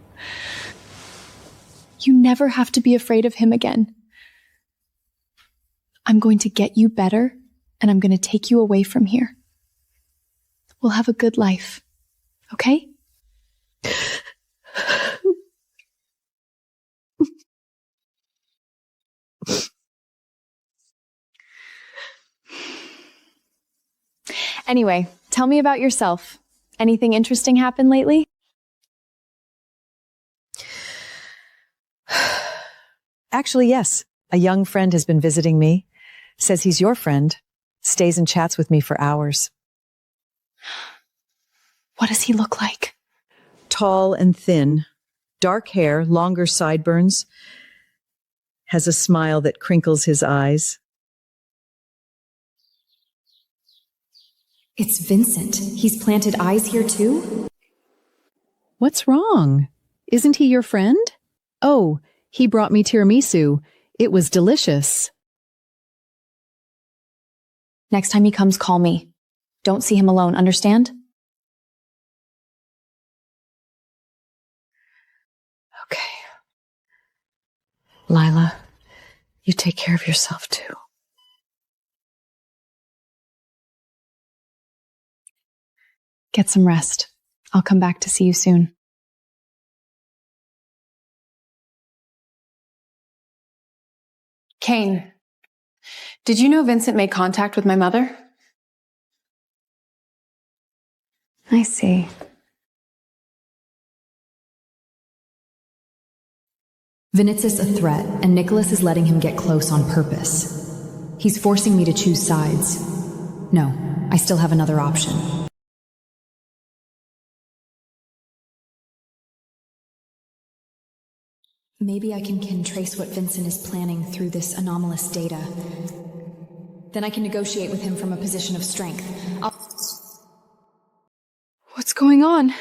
Speaker 2: You never have to be afraid of him again. I'm going to get you better, and I'm going to take you away from here. We'll have a good life, okay? Anyway, tell me about yourself. Anything interesting happened lately?
Speaker 18: Actually, yes. A young friend has been visiting me. Says he's your friend. Stays and chats with me for hours.
Speaker 2: What does he look like?
Speaker 18: Tall and thin. Dark hair, longer sideburns. Has a smile that crinkles his eyes.
Speaker 2: It's Vincent. He's planted eyes here too?
Speaker 18: What's wrong? Isn't he your friend? Oh, he brought me tiramisu. It was delicious.
Speaker 2: Next time he comes, call me. Don't see him alone, understand?
Speaker 18: Okay. Lila, you take care of yourself too.
Speaker 2: Get some rest. I'll come back to see you soon. Kane, did you know Vincent made contact with my mother? I see.
Speaker 19: Vincent's a threat, and Nicholas is letting him get close on purpose. He's forcing me to choose sides. No, I still have another option. Maybe I can trace what Vincent is planning through this anomalous data. Then I can negotiate with him from a position of strength.
Speaker 13: What's going on?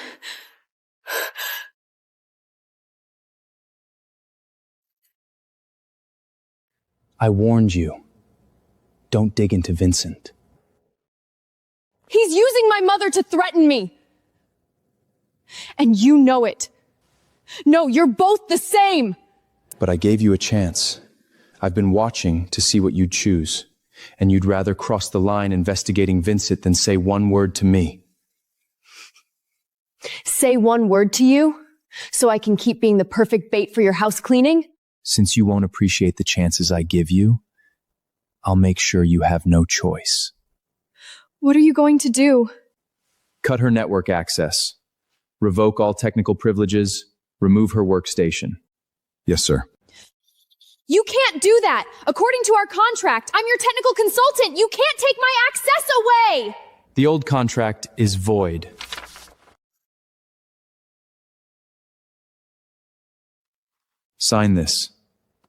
Speaker 5: I warned you. Don't dig into Vincent.
Speaker 2: He's using my mother to threaten me. And you know it. No, you're both the same.
Speaker 5: But I gave you a chance. I've been watching to see what you'd choose. And you'd rather cross the line investigating Vincent than say one word to me.
Speaker 2: Say one word to you, so I can keep being the perfect bait for your house cleaning?
Speaker 5: Since you won't appreciate the chances I give you, I'll make sure you have no choice.
Speaker 13: What are you going to do?
Speaker 6: Cut her network access. Revoke all technical privileges. Remove her workstation.
Speaker 15: Yes, sir.
Speaker 2: You can't do that! According to our contract, I'm your technical consultant! You can't take my access away!
Speaker 6: The old contract is void. Sign this.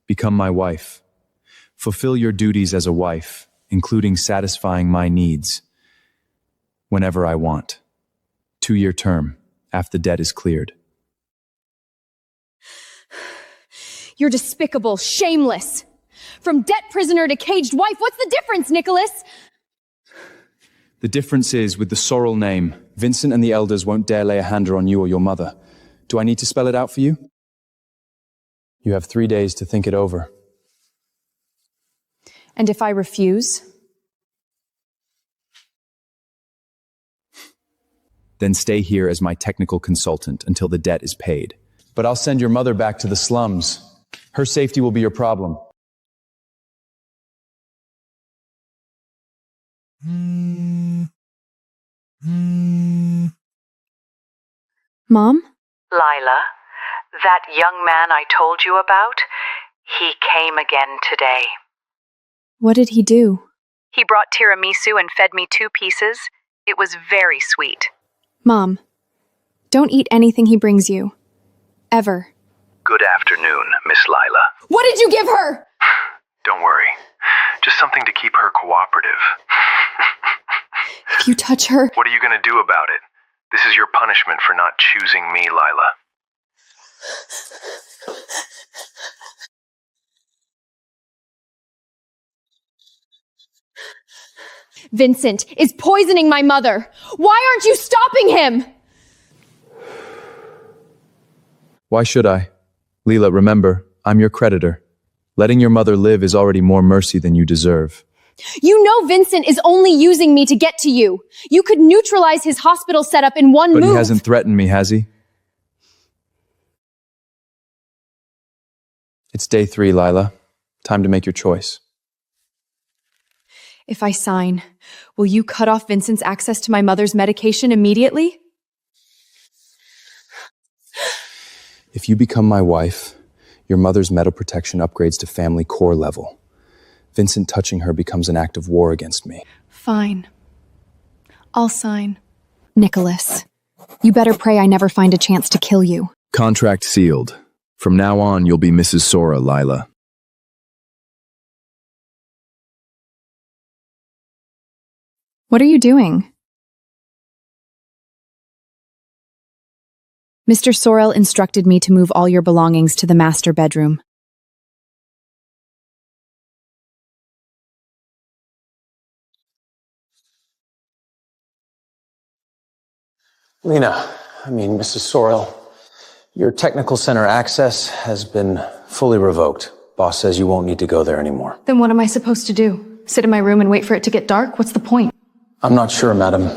Speaker 6: Become my wife. Fulfill your duties as a wife, including satisfying my needs, whenever I want. 2-year term, after debt is cleared.
Speaker 2: You're despicable, shameless. From debt prisoner to caged wife, what's the difference, Nicholas?
Speaker 6: The difference is, with the Sorrell name, Vincent and the elders won't dare lay a hand on you or your mother. Do I need to spell it out for you? You have 3 days to think it over.
Speaker 2: And if I refuse?
Speaker 6: Then stay here as my technical consultant until the debt is paid. But I'll send your mother back to the slums. Her safety will be your problem.
Speaker 18: Mom?
Speaker 20: Lila, that young man I told you about, he came again today.
Speaker 18: What did he do?
Speaker 20: He brought tiramisu and fed me 2 pieces. It was very sweet.
Speaker 18: Mom, don't eat anything he brings you. Ever.
Speaker 21: Good afternoon, Miss Lila.
Speaker 2: What did you give her?
Speaker 21: Don't worry. Just something to keep her cooperative.
Speaker 18: If you touch her...
Speaker 21: What are you going to do about it? This is your punishment for not choosing me, Lila.
Speaker 2: Vincent is poisoning my mother. Why aren't you stopping him?
Speaker 6: Why should I? Lila, remember, I'm your creditor. Letting your mother live is already more mercy than you deserve.
Speaker 2: You know Vincent is only using me to get to you. You could neutralize his hospital setup in one move.
Speaker 6: But he hasn't threatened me, has he? It's day 3, Lila. Time to make your choice.
Speaker 2: If I sign, will you cut off Vincent's access to my mother's medication immediately?
Speaker 5: If you become my wife, your mother's metal protection upgrades to family core level. Vincent touching her becomes an act of war against me.
Speaker 13: Fine. I'll sign.
Speaker 3: Nicholas, you better pray I never find a chance to kill you.
Speaker 15: Contract sealed. From now on, you'll be Mrs. Sorrell, Lila.
Speaker 3: What are you doing? Mr. Sorrell instructed me to move all your belongings to the master bedroom.
Speaker 7: Mrs. Sorrell, your technical center access has been fully revoked. Boss says you won't need to go there anymore.
Speaker 12: Then what am I supposed to do? Sit in my room and wait for it to get dark? What's the point?
Speaker 7: I'm not sure, madam.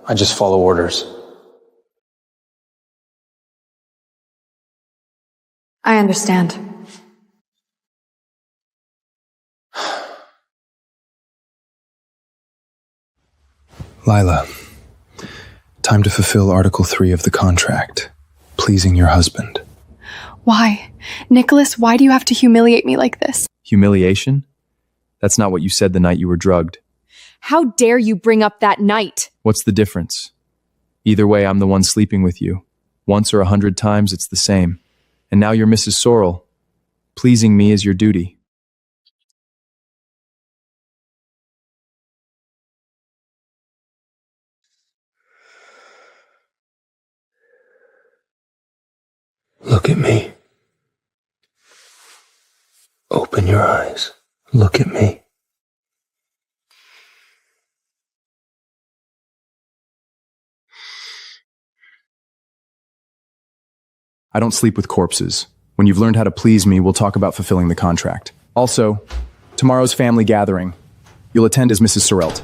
Speaker 7: I just follow orders.
Speaker 12: I understand.
Speaker 5: Lila, time to fulfill Article 3 of the contract. Pleasing your husband.
Speaker 13: Why? Nicholas, why do you have to humiliate me like this?
Speaker 6: Humiliation? That's not what you said the night you were drugged.
Speaker 2: How dare you bring up that night?
Speaker 6: What's the difference? Either way, I'm the one sleeping with you. Once or 100 times, it's the same. And now you're Mrs. Sorrell. Pleasing me is your duty.
Speaker 16: Look at me. Open your eyes. Look at me.
Speaker 5: I don't sleep with corpses. When you've learned how to please me, we'll talk about fulfilling the contract. Also, tomorrow's family gathering. You'll attend as Mrs. Sorrell.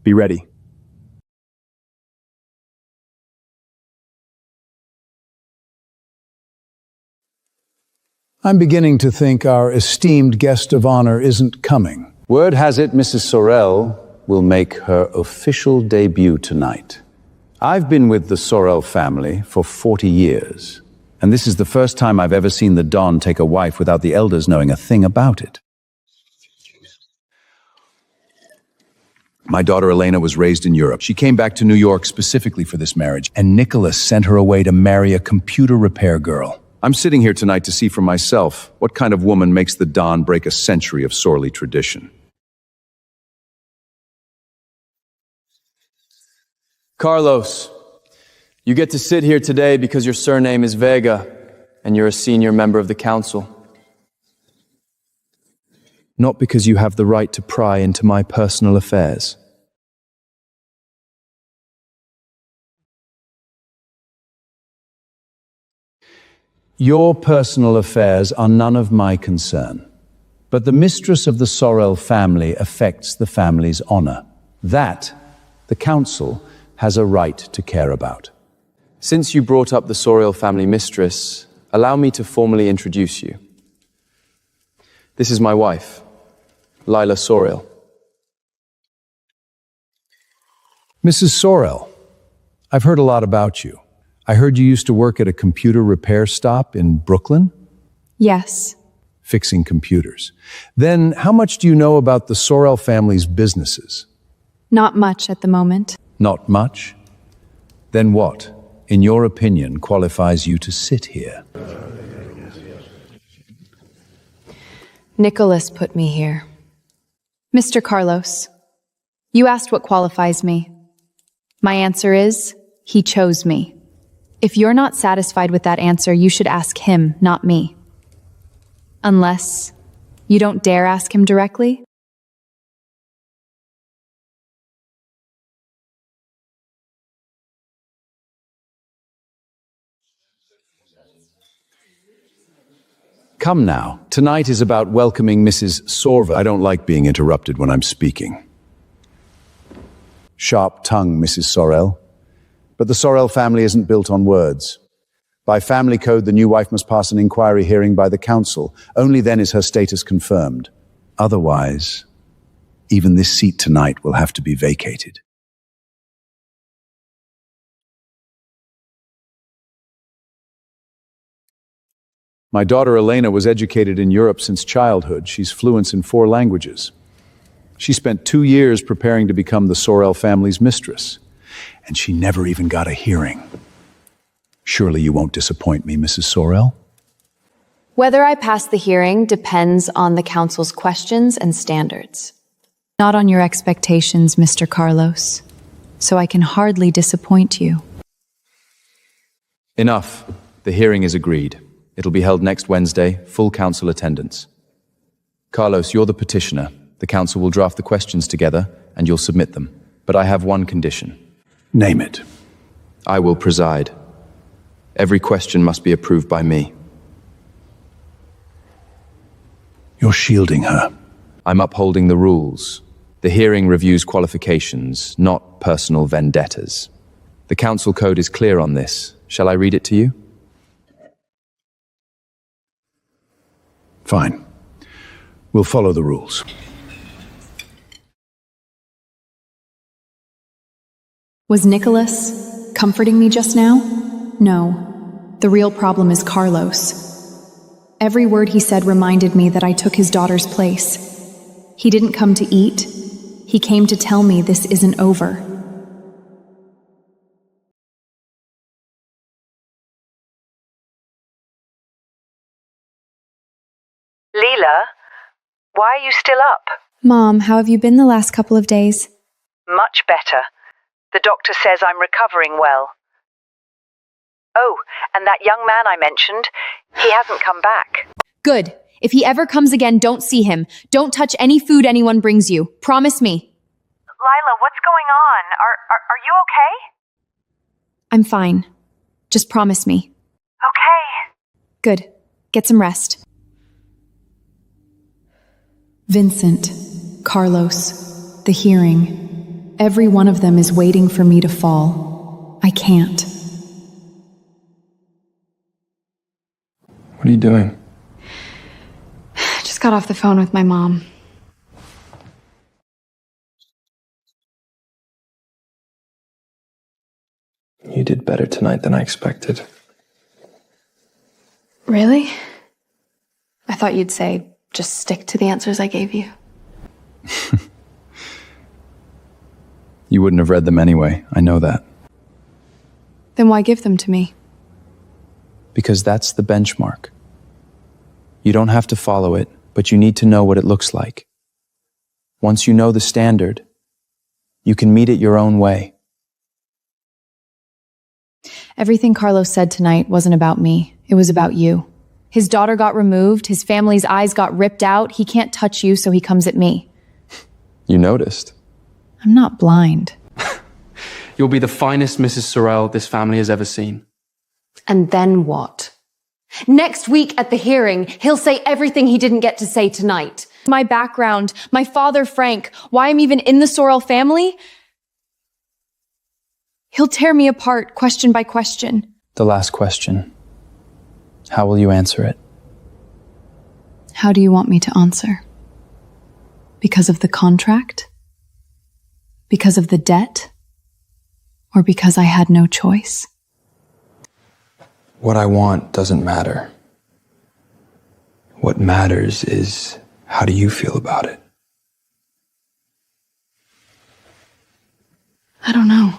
Speaker 5: Be ready.
Speaker 8: I'm beginning to think our esteemed guest of honor isn't coming.
Speaker 22: Word has it Mrs. Sorrell will make her official debut tonight. I've been with the Sorrell family for 40 years, and this is the first time I've ever seen the Don take a wife without the elders knowing a thing about it.
Speaker 6: My daughter Elena was raised in Europe. She came back to New York specifically for this marriage, and Nicholas sent her away to marry a computer repair girl. I'm sitting here tonight to see for myself what kind of woman makes the Don break a century of Sorley tradition.
Speaker 14: Carlos, you get to sit here today because your surname is Vega, and you're a senior member of the council.
Speaker 6: Not because you have the right to pry into my personal affairs.
Speaker 22: Your personal affairs are none of my concern, but the mistress of the Sorrell family affects the family's honor. That, the council has a right to care about.
Speaker 14: Since you brought up the Sorrell family mistress, allow me to formally introduce you. This is my wife, Lila Sorrell.
Speaker 8: Mrs. Sorrell, I've heard a lot about you. I heard you used to work at a computer repair stop in Brooklyn?
Speaker 3: Yes.
Speaker 8: Fixing computers. Then, how much do you know about the Sorrell family's businesses?
Speaker 3: Not much at the moment.
Speaker 22: Not much? Then what, in your opinion, qualifies you to sit here?
Speaker 3: Nicholas put me here. Mr. Carlos, you asked what qualifies me. My answer is, he chose me. If you're not satisfied with that answer, you should ask him, not me. Unless you don't dare ask him directly.
Speaker 22: Come now, tonight is about welcoming Mrs. Sorrell.
Speaker 6: I don't like being interrupted when I'm speaking.
Speaker 22: Sharp tongue, Mrs. Sorrell. But the Sorrell family isn't built on words. By family code, the new wife must pass an inquiry hearing by the council. Only then is her status confirmed. Otherwise, even this seat tonight will have to be vacated.
Speaker 6: My daughter Elena was educated in Europe since childhood. She's fluent in 4 languages. She spent 2 years preparing to become the Sorrell family's mistress. And she never even got a hearing. Surely you won't disappoint me, Mrs. Sorrell?
Speaker 3: Whether I pass the hearing depends on the council's questions and standards. Not on your expectations, Mr. Carlos. So I can hardly disappoint you.
Speaker 6: Enough. The hearing is agreed. It'll be held next Wednesday, full council attendance. Carlos, you're the petitioner. The council will draft the questions together, and you'll submit them. But I have one condition.
Speaker 22: Name it.
Speaker 6: I will preside. Every question must be approved by me.
Speaker 22: You're shielding her.
Speaker 6: I'm upholding the rules. The hearing reviews qualifications, not personal vendettas. The council code is clear on this. Shall I read it to you?
Speaker 22: Fine. We'll follow the rules.
Speaker 19: Was Nicholas comforting me just now? No. The real problem is Carlos. Every word he said reminded me that I took his daughter's place. He didn't come to eat. He came to tell me this isn't over.
Speaker 20: Lila, why are you still up?
Speaker 3: Mom, how have you been the last couple of days?
Speaker 20: Much better. The doctor says I'm recovering well. Oh, and that young man I mentioned, he hasn't come back.
Speaker 2: Good. If he ever comes again, don't see him. Don't touch any food anyone brings you. Promise me.
Speaker 20: Lila, what's going on? Are you okay?
Speaker 2: I'm fine. Just promise me.
Speaker 20: Okay.
Speaker 2: Good. Get some rest.
Speaker 19: Vincent, Carlos, the hearing. Every one of them is waiting for me to fall. I can't.
Speaker 14: What are you doing?
Speaker 12: Just got off the phone with my mom.
Speaker 14: You did better tonight than I expected.
Speaker 12: Really? I thought you'd say, just stick to the answers I gave you.
Speaker 5: You wouldn't have read them anyway, I know that.
Speaker 12: Then why give them to me?
Speaker 6: Because that's the benchmark. You don't have to follow it, but you need to know what it looks like. Once you know the standard, you can meet it your own way.
Speaker 3: Everything Carlos said tonight wasn't about me. It was about you. His daughter got removed. His family's eyes got ripped out. He can't touch you, so he comes at me.
Speaker 14: You noticed.
Speaker 3: I'm not blind.
Speaker 9: You'll be the finest Mrs. Sorrell this family has ever seen.
Speaker 10: And then what? Next week at the hearing, he'll say everything he didn't get to say tonight.
Speaker 2: My background, my father Frank, why I'm even in the Sorrell family. He'll tear me apart question by question.
Speaker 6: The last question. How will you answer it?
Speaker 19: How do you want me to answer? Because of the contract? Because of the debt? Or because I had no choice?
Speaker 14: What I want doesn't matter. What matters is, how do you feel about it?
Speaker 12: I don't know.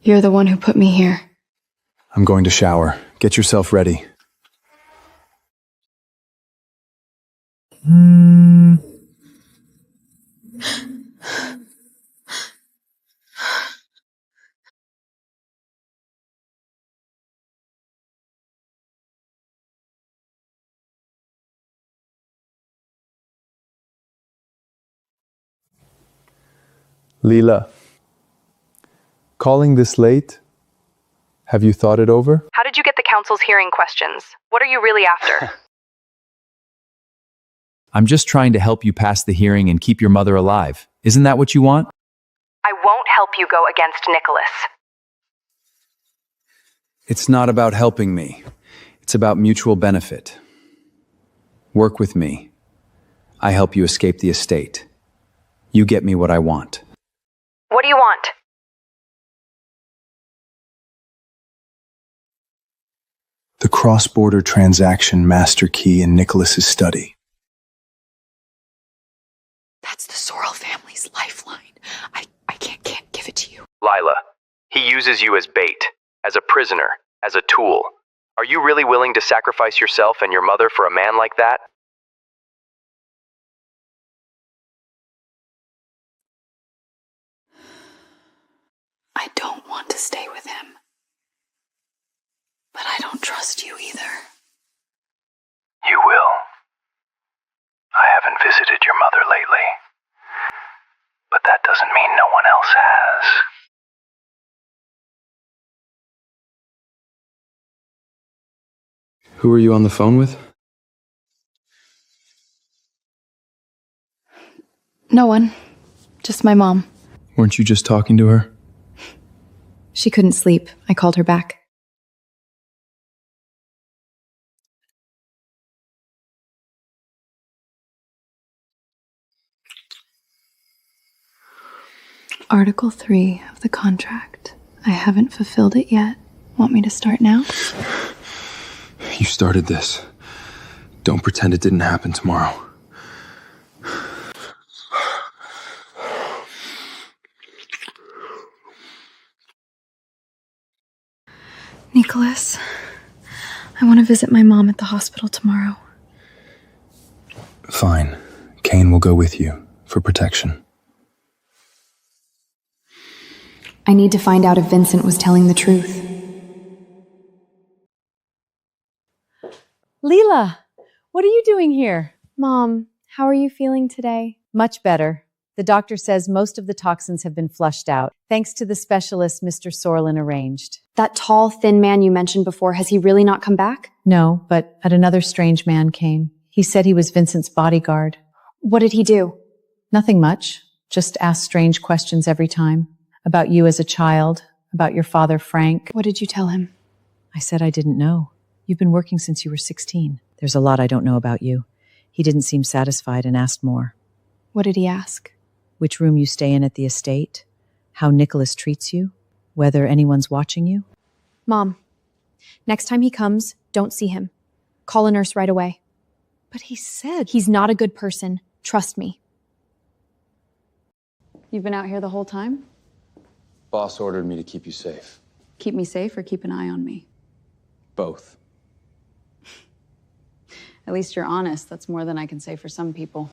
Speaker 12: You're the one who put me here.
Speaker 5: I'm going to shower. Get yourself ready. Lila, calling this late? Have you thought it over?
Speaker 20: How did you get the council's hearing questions? What are you really after?
Speaker 6: I'm just trying to help you pass the hearing and keep your mother alive. Isn't that what you want?
Speaker 20: I won't help you go against Nicholas.
Speaker 6: It's not about helping me. It's about mutual benefit. Work with me. I help you escape the estate. You get me what I want.
Speaker 20: What do you want?
Speaker 5: The cross-border transaction master key in Nicholas's study.
Speaker 11: That's the Sorrell family's lifeline. I can't give it to you.
Speaker 21: Lila, he uses you as bait, as a prisoner, as a tool. Are you really willing to sacrifice yourself and your mother for a man like that?
Speaker 11: I don't want to stay with him. But I don't trust you either.
Speaker 21: You will. I haven't visited your mother lately. But that doesn't mean no one else has.
Speaker 14: Who are you on the phone with?
Speaker 12: No one. Just my mom.
Speaker 14: Weren't you just talking to her?
Speaker 3: She couldn't sleep. I called her back.
Speaker 12: Article 3 of the contract. I haven't fulfilled it yet. Want me to start now?
Speaker 14: You started this. Don't pretend it didn't happen tomorrow.
Speaker 12: Nicholas, I want to visit my mom at the hospital tomorrow.
Speaker 5: Fine. Kane will go with you, for protection.
Speaker 19: I need to find out if Vincent was telling the truth.
Speaker 18: Lila, what are you doing here?
Speaker 3: Mom, how are you feeling today?
Speaker 18: Much better. The doctor says most of the toxins have been flushed out, thanks to the specialist Mr. Sorrell arranged.
Speaker 3: That tall, thin man you mentioned before, has he really not come back?
Speaker 18: No, but another strange man came. He said he was Vincent's bodyguard.
Speaker 3: What did he do?
Speaker 18: Nothing much. Just asked strange questions every time. About you as a child, about your father, Frank.
Speaker 3: What did you tell him?
Speaker 18: I said I didn't know. You've been working since you were 16. There's a lot I don't know about you. He didn't seem satisfied and asked more.
Speaker 3: What did he ask?
Speaker 18: Which room you stay in at the estate, how Nicolas treats you, whether anyone's watching you.
Speaker 3: Mom, next time he comes, don't see him. Call a nurse right away.
Speaker 18: But he said...
Speaker 3: He's not a good person. Trust me.
Speaker 1: You've been out here the whole time?
Speaker 14: Boss ordered me to keep you safe.
Speaker 1: Keep me safe or keep an eye on me?
Speaker 14: Both.
Speaker 1: At least you're honest. That's more than I can say for some people.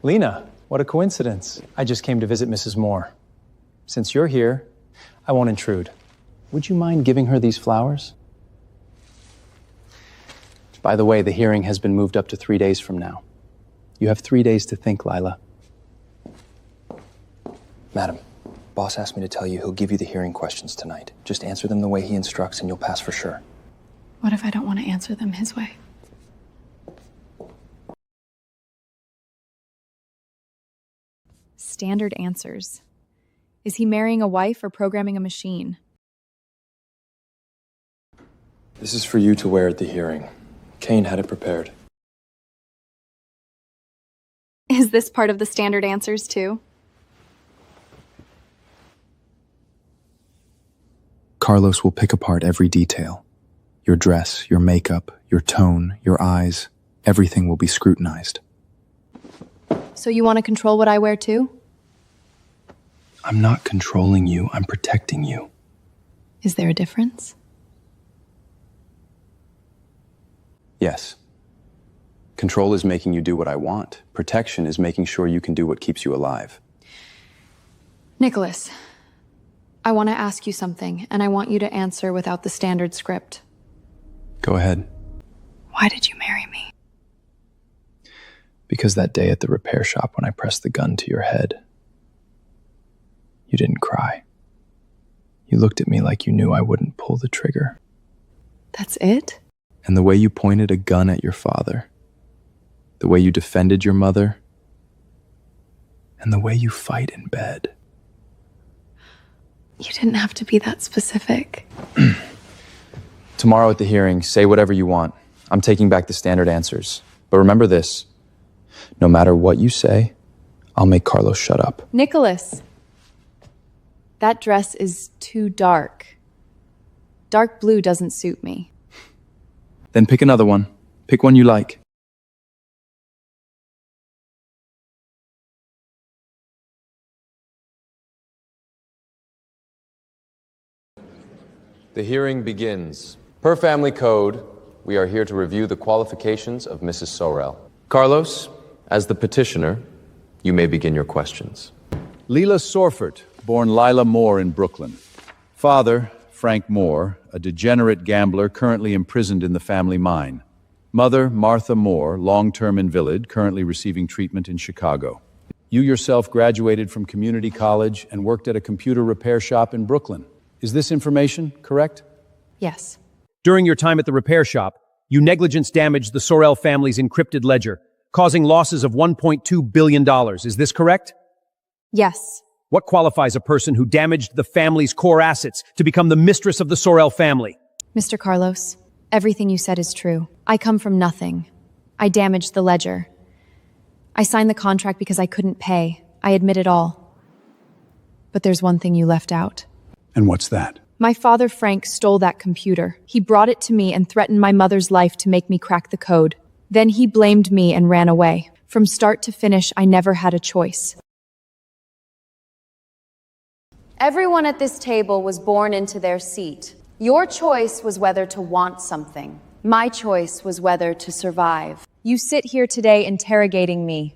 Speaker 4: Lena, what a coincidence. I just came to visit Mrs. Moore. Since you're here, I won't intrude. Would you mind giving her these flowers? By the way, the hearing has been moved up to 3 days from now. You have 3 days to think, Lila.
Speaker 23: Madam, boss asked me to tell you he'll give you the hearing questions tonight. Just answer them the way he instructs and you'll pass for sure.
Speaker 11: What if I don't want to answer them his way?
Speaker 3: Standard answers. Is he marrying a wife or programming a machine?
Speaker 14: This is for you to wear at the hearing. Kane had it prepared.
Speaker 3: Is this part of the standard answers too?
Speaker 5: Carlos will pick apart every detail. Your dress, your makeup, your tone, your eyes, everything will be scrutinized.
Speaker 3: So you want to control what I wear too?
Speaker 5: I'm not controlling you, I'm protecting you.
Speaker 3: Is there a difference?
Speaker 14: Yes. Control is making you do what I want. Protection is making sure you can do what keeps you alive.
Speaker 3: Nicolas, I want to ask you something, and I want you to answer without the standard script.
Speaker 5: Go ahead.
Speaker 3: Why did you marry me?
Speaker 5: Because that day at the repair shop when I pressed the gun to your head, you didn't cry. You looked at me like you knew I wouldn't pull the trigger.
Speaker 3: That's it?
Speaker 5: And the way you pointed a gun at your father, the way you defended your mother, and the way you fight in bed.
Speaker 3: You didn't have to be that specific.
Speaker 14: Tomorrow at the hearing, say whatever you want. I'm taking back the standard answers. But remember this, no matter what you say, I'll make Carlos shut up.
Speaker 3: Nicolas, that dress is too dark. Dark blue doesn't suit me.
Speaker 5: Then pick another one. Pick one you like.
Speaker 14: The hearing begins. Per family code, we are here to review the qualifications of Mrs. Sorrell. Carlos, as the petitioner, you may begin your questions.
Speaker 6: Lila Sorfert, born Lila Moore in Brooklyn. Father, Frank Moore, a degenerate gambler currently imprisoned in the family mine. Mother, Martha Moore, long-term invalid, currently receiving treatment in Chicago. You yourself graduated from community college and worked at a computer repair shop in Brooklyn. Is this information correct?
Speaker 3: Yes.
Speaker 24: During your time at the repair shop, you negligence damaged the Sorrell family's encrypted ledger, causing losses of $1.2 billion. Is this correct?
Speaker 3: Yes.
Speaker 24: What qualifies a person who damaged the family's core assets to become the mistress of the Sorrell family?
Speaker 3: Mr. Carlos, everything you said is true. I come from nothing. I damaged the ledger. I signed the contract because I couldn't pay. I admit it all. But there's one thing you left out.
Speaker 5: And what's that?
Speaker 3: My father, Frank, stole that computer. He brought it to me and threatened my mother's life to make me crack the code. Then he blamed me and ran away. From start to finish, I never had a choice.
Speaker 10: Everyone at this table was born into their seat. Your choice was whether to want something. My choice was whether to survive.
Speaker 2: You sit here today interrogating me,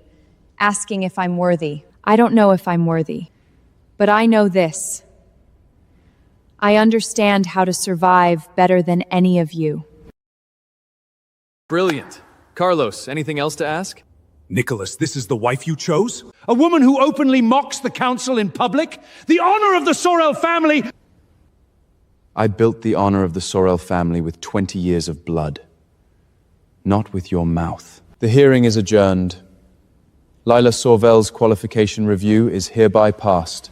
Speaker 2: asking if I'm worthy. I don't know if I'm worthy, but I know this. I understand how to survive better than any of you.
Speaker 6: Brilliant. Carlos, anything else to ask?
Speaker 7: Nicholas, this is the wife you chose? A woman who openly mocks the council in public? The honor of the Sorrell family!
Speaker 14: I built the honor of the Sorrell family with 20 years of blood. Not with your mouth. The hearing is adjourned. Lila Sorrell's qualification review is hereby passed.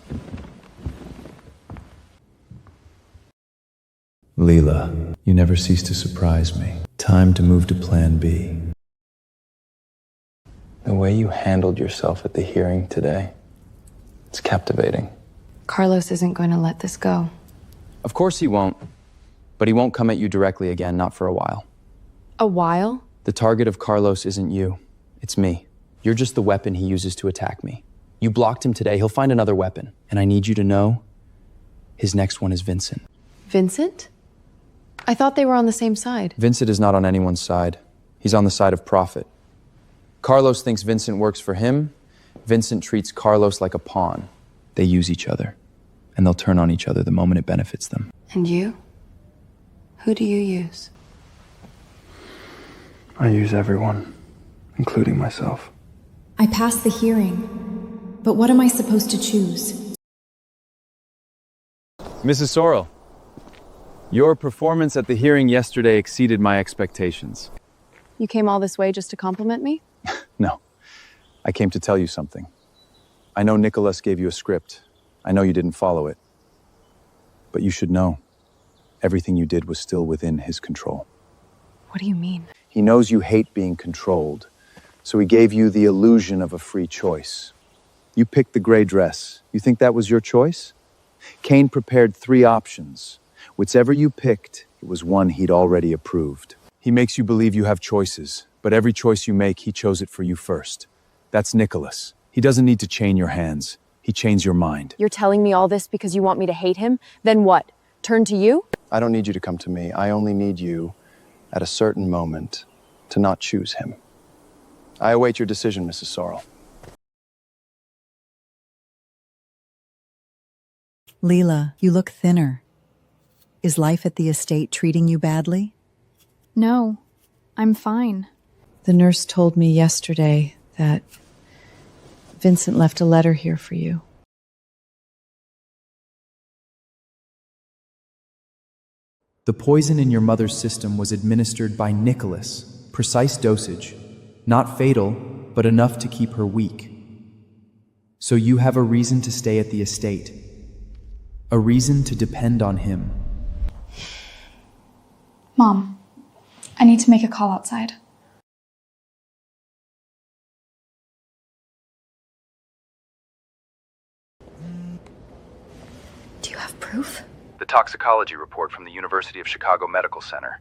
Speaker 4: Lila, you never cease to surprise me. Time to move to Plan B.
Speaker 23: The way you handled yourself at the hearing today, it's captivating.
Speaker 10: Carlos isn't going to let this go.
Speaker 14: Of course he won't. But he won't come at you directly again, not for a while.
Speaker 10: A while?
Speaker 14: The target of Carlos isn't you. It's me. You're just the weapon he uses to attack me. You blocked him today. He'll find another weapon. And I need you to know, his next one is Vincent.
Speaker 10: Vincent? I thought they were on the same side.
Speaker 14: Vincent is not on anyone's side. He's on the side of profit. Carlos thinks Vincent works for him. Vincent treats Carlos like a pawn. They use each other. And they'll turn on each other the moment it benefits them.
Speaker 11: And you? Who do you use?
Speaker 23: I use everyone, including myself.
Speaker 19: I passed the hearing, but what am I supposed to choose?
Speaker 14: Mrs. Sorrell, your performance at the hearing yesterday exceeded my expectations.
Speaker 1: You came all this way just to compliment me?
Speaker 22: No. I came to tell you something. I know Nicholas gave you a script. I know you didn't follow it. But you should know, everything you did was still within his control.
Speaker 10: What do you mean?
Speaker 22: He knows you hate being controlled, so he gave you the illusion of a free choice. You picked the gray dress. You think that was your choice? Kane prepared 3 options. Whichever you picked, it was one he'd already approved. He makes you believe you have choices, but every choice you make, he chose it for you first. That's Nicholas. He doesn't need to chain your hands. He chains your mind.
Speaker 2: You're telling me all this because you want me to hate him? Then what? Turn to you?
Speaker 23: I don't need you to come to me. I only need you, at a certain moment, to not choose him. I await your decision, Mrs. Sorrell.
Speaker 18: Lila, you look thinner. Is life at the estate treating you badly?
Speaker 3: No, I'm fine.
Speaker 18: The nurse told me yesterday that Vincent left a letter here for you.
Speaker 5: The poison in your mother's system was administered by Nicholas. Precise dosage. Not fatal, but enough to keep her weak. So you have a reason to stay at the estate. A reason to depend on him.
Speaker 13: Mom, I need to make a call outside.
Speaker 11: Do you have proof?
Speaker 21: The toxicology report from the University of Chicago Medical Center.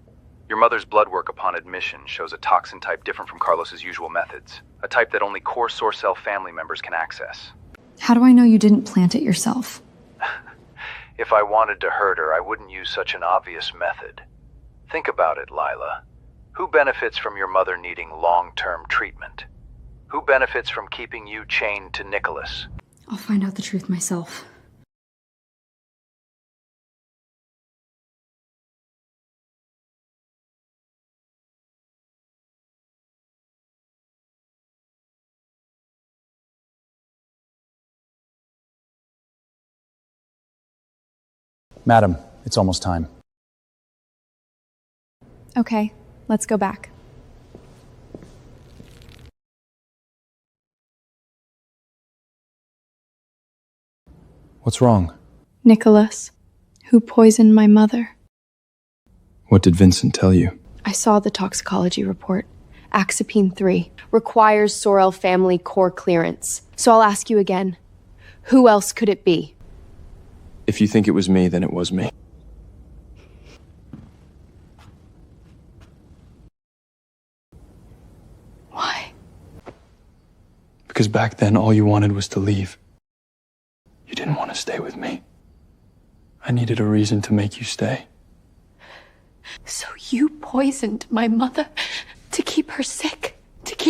Speaker 21: Your mother's blood work upon admission shows a toxin type different from Carlos's usual methods. A type that only core Sorrell family members can access.
Speaker 13: How do I know you didn't plant it yourself?
Speaker 21: If I wanted to hurt her, I wouldn't use such an obvious method. Think about it, Lila. Who benefits from your mother needing long-term treatment? Who benefits from keeping you chained to Nicholas?
Speaker 13: I'll find out the truth myself.
Speaker 22: Madam, it's almost time.
Speaker 3: Okay, let's go back.
Speaker 22: What's wrong?
Speaker 13: Nicholas, who poisoned my mother.
Speaker 23: What did Vincent tell you?
Speaker 10: I saw the toxicology report. Axapine 3 requires Sorrell family core clearance. So I'll ask you again. Who else could it be?
Speaker 23: If you think it was me, then it was me.
Speaker 10: Why?
Speaker 23: Because back then, all you wanted was to leave. You didn't want to stay with me. I needed a reason to make you stay.
Speaker 11: So you poisoned my mother to keep her sick?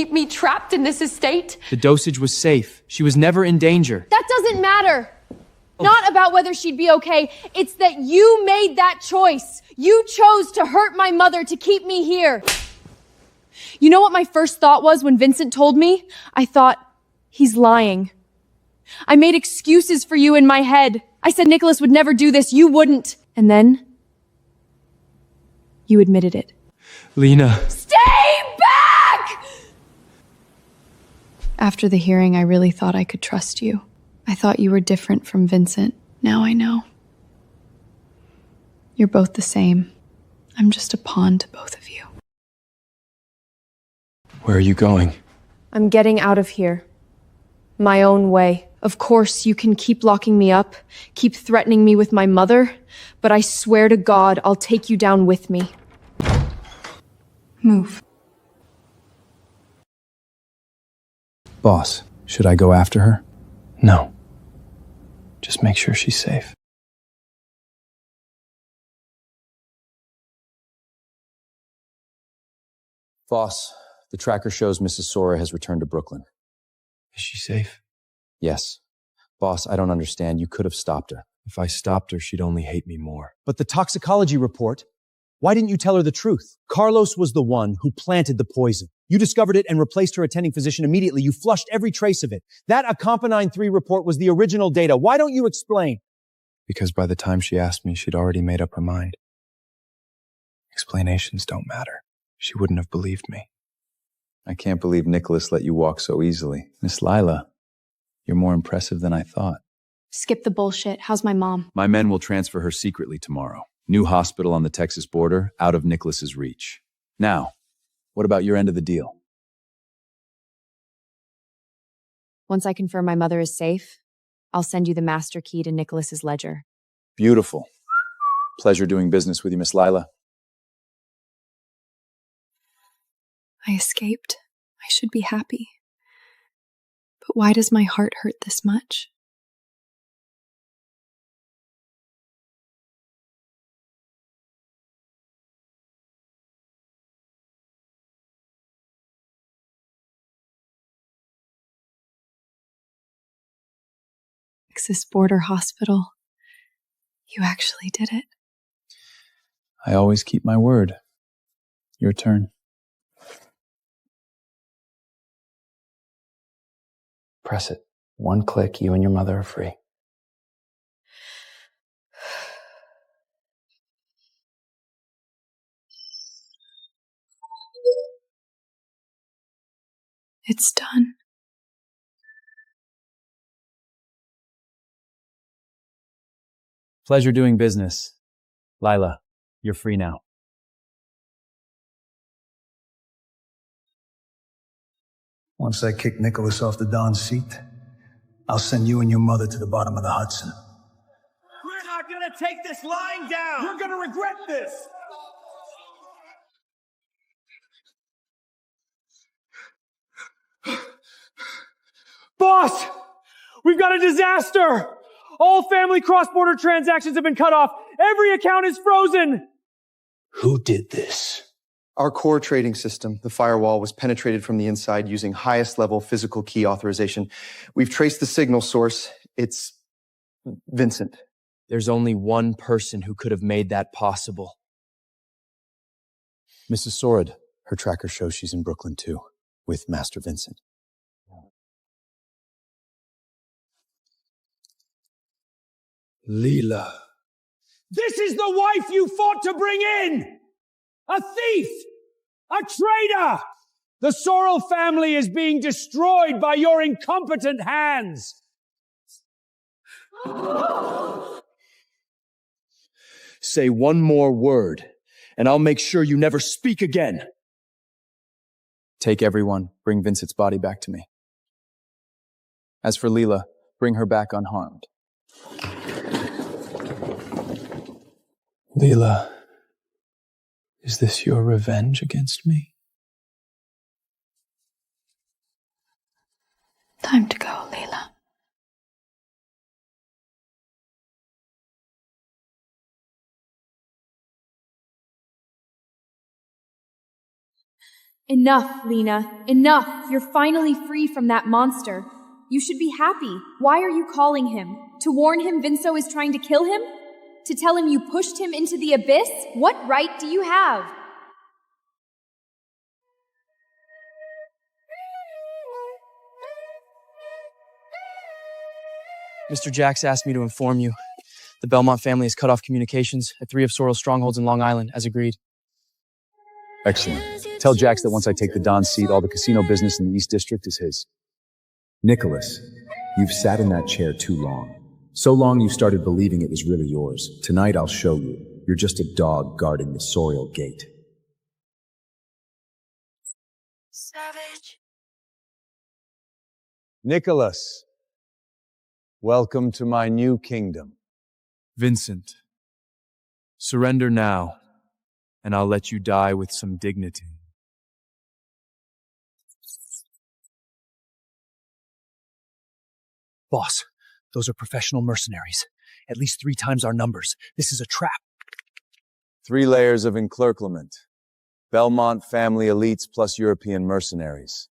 Speaker 10: keep me trapped in this estate?
Speaker 5: The dosage was safe. She was never in danger.
Speaker 2: That doesn't matter. Not about whether she'd be okay. It's that you made that choice. You chose to hurt my mother to keep me here. You know what my first thought was when Vincent told me? I thought, he's lying. I made excuses for you in my head. I said Nicholas would never do this. You wouldn't. And then you admitted it.
Speaker 5: Lena.
Speaker 2: Stay back!
Speaker 13: After the hearing, I really thought I could trust you. I thought you were different from Vincent. Now I know. You're both the same. I'm just a pawn to both of you.
Speaker 23: Where are you going?
Speaker 2: I'm getting out of here. My own way. Of course, you can keep locking me up, keep threatening me with my mother, but I swear to God, I'll take you down with me.
Speaker 13: Move.
Speaker 4: Boss, should I go after her?
Speaker 23: No. Just make sure she's safe.
Speaker 6: Boss, the tracker shows Mrs. Sora has returned to Brooklyn.
Speaker 23: Is she safe?
Speaker 6: Yes. Boss, I don't understand. You could have stopped her.
Speaker 23: If I stopped her, she'd only hate me more.
Speaker 24: But the toxicology report, why didn't you tell her the truth? Carlos was the one who planted the poison. You discovered it and replaced her attending physician immediately. You flushed every trace of it. That Acompanine 3 report was the original data. Why don't you explain?
Speaker 23: Because by the time she asked me, she'd already made up her mind. Explanations don't matter. She wouldn't have believed me.
Speaker 6: I can't believe Nicholas let you walk so easily. Miss Lila, you're more impressive than I thought.
Speaker 10: Skip the bullshit. How's my mom?
Speaker 6: My men will transfer her secretly tomorrow. New hospital on the Texas border, out of Nicholas's reach. Now, what about your end of the deal?
Speaker 3: Once I confirm my mother is safe, I'll send you the master key to Nicholas's ledger.
Speaker 6: Beautiful. Pleasure doing business with you, Miss Lila.
Speaker 13: I escaped. I should be happy. But why does my heart hurt this much? Texas Border Hospital. You actually did it.
Speaker 4: I always keep my word. Your turn. Press it. One click, you and your mother are free.
Speaker 13: It's done.
Speaker 4: Pleasure doing business. Lila, you're free now.
Speaker 8: Once I kick Nicholas off the Don's seat, I'll send you and your mother to the bottom of the Hudson.
Speaker 15: We're not gonna take this lying down! You're gonna regret this!
Speaker 24: Boss! We've got a disaster! All family cross-border transactions have been cut off. Every account is frozen!
Speaker 8: Who did this?
Speaker 9: Our core trading system, the firewall, was penetrated from the inside using highest level physical key authorization. We've traced the signal source. It's Vincent.
Speaker 5: There's only one person who could have made that possible.
Speaker 6: Mrs. Sorrell, her tracker shows she's in Brooklyn too, with Master Vincent.
Speaker 23: Lila.
Speaker 7: This is the wife you fought to bring in! A thief! A traitor! The Sorrell family is being destroyed by your incompetent hands!
Speaker 5: Say one more word, and I'll make sure you never speak again.
Speaker 6: Take everyone, bring Vincent's body back to me. As for Lila, bring her back unharmed.
Speaker 23: Lila, is this your revenge against me?
Speaker 13: Time to go, Lila.
Speaker 2: Enough, Lena. Enough. You're finally free from that monster. You should be happy. Why are you calling him? To warn him Vinso is trying to kill him? To tell him you pushed him into the abyss? What right do you have?
Speaker 12: Mr. Jax asked me to inform you. The Belmont family has cut off communications at 3 of Sorrell's strongholds in Long Island, as agreed.
Speaker 22: Excellent. Tell Jax that once I take the Don's seat, all the casino business in the East District is his. Nicholas, you've sat in that chair too long. So long you started believing it was really yours. Tonight I'll show you. You're just a dog guarding the Sorrell gate.
Speaker 11: Savage.
Speaker 22: Nicholas, welcome to my new kingdom.
Speaker 6: Vincent, surrender now, and I'll let you die with some dignity.
Speaker 24: Boss, those are professional mercenaries. At least 3 times our numbers. This is a trap.
Speaker 22: 3 layers of encirclement. Belmont family elites plus European mercenaries.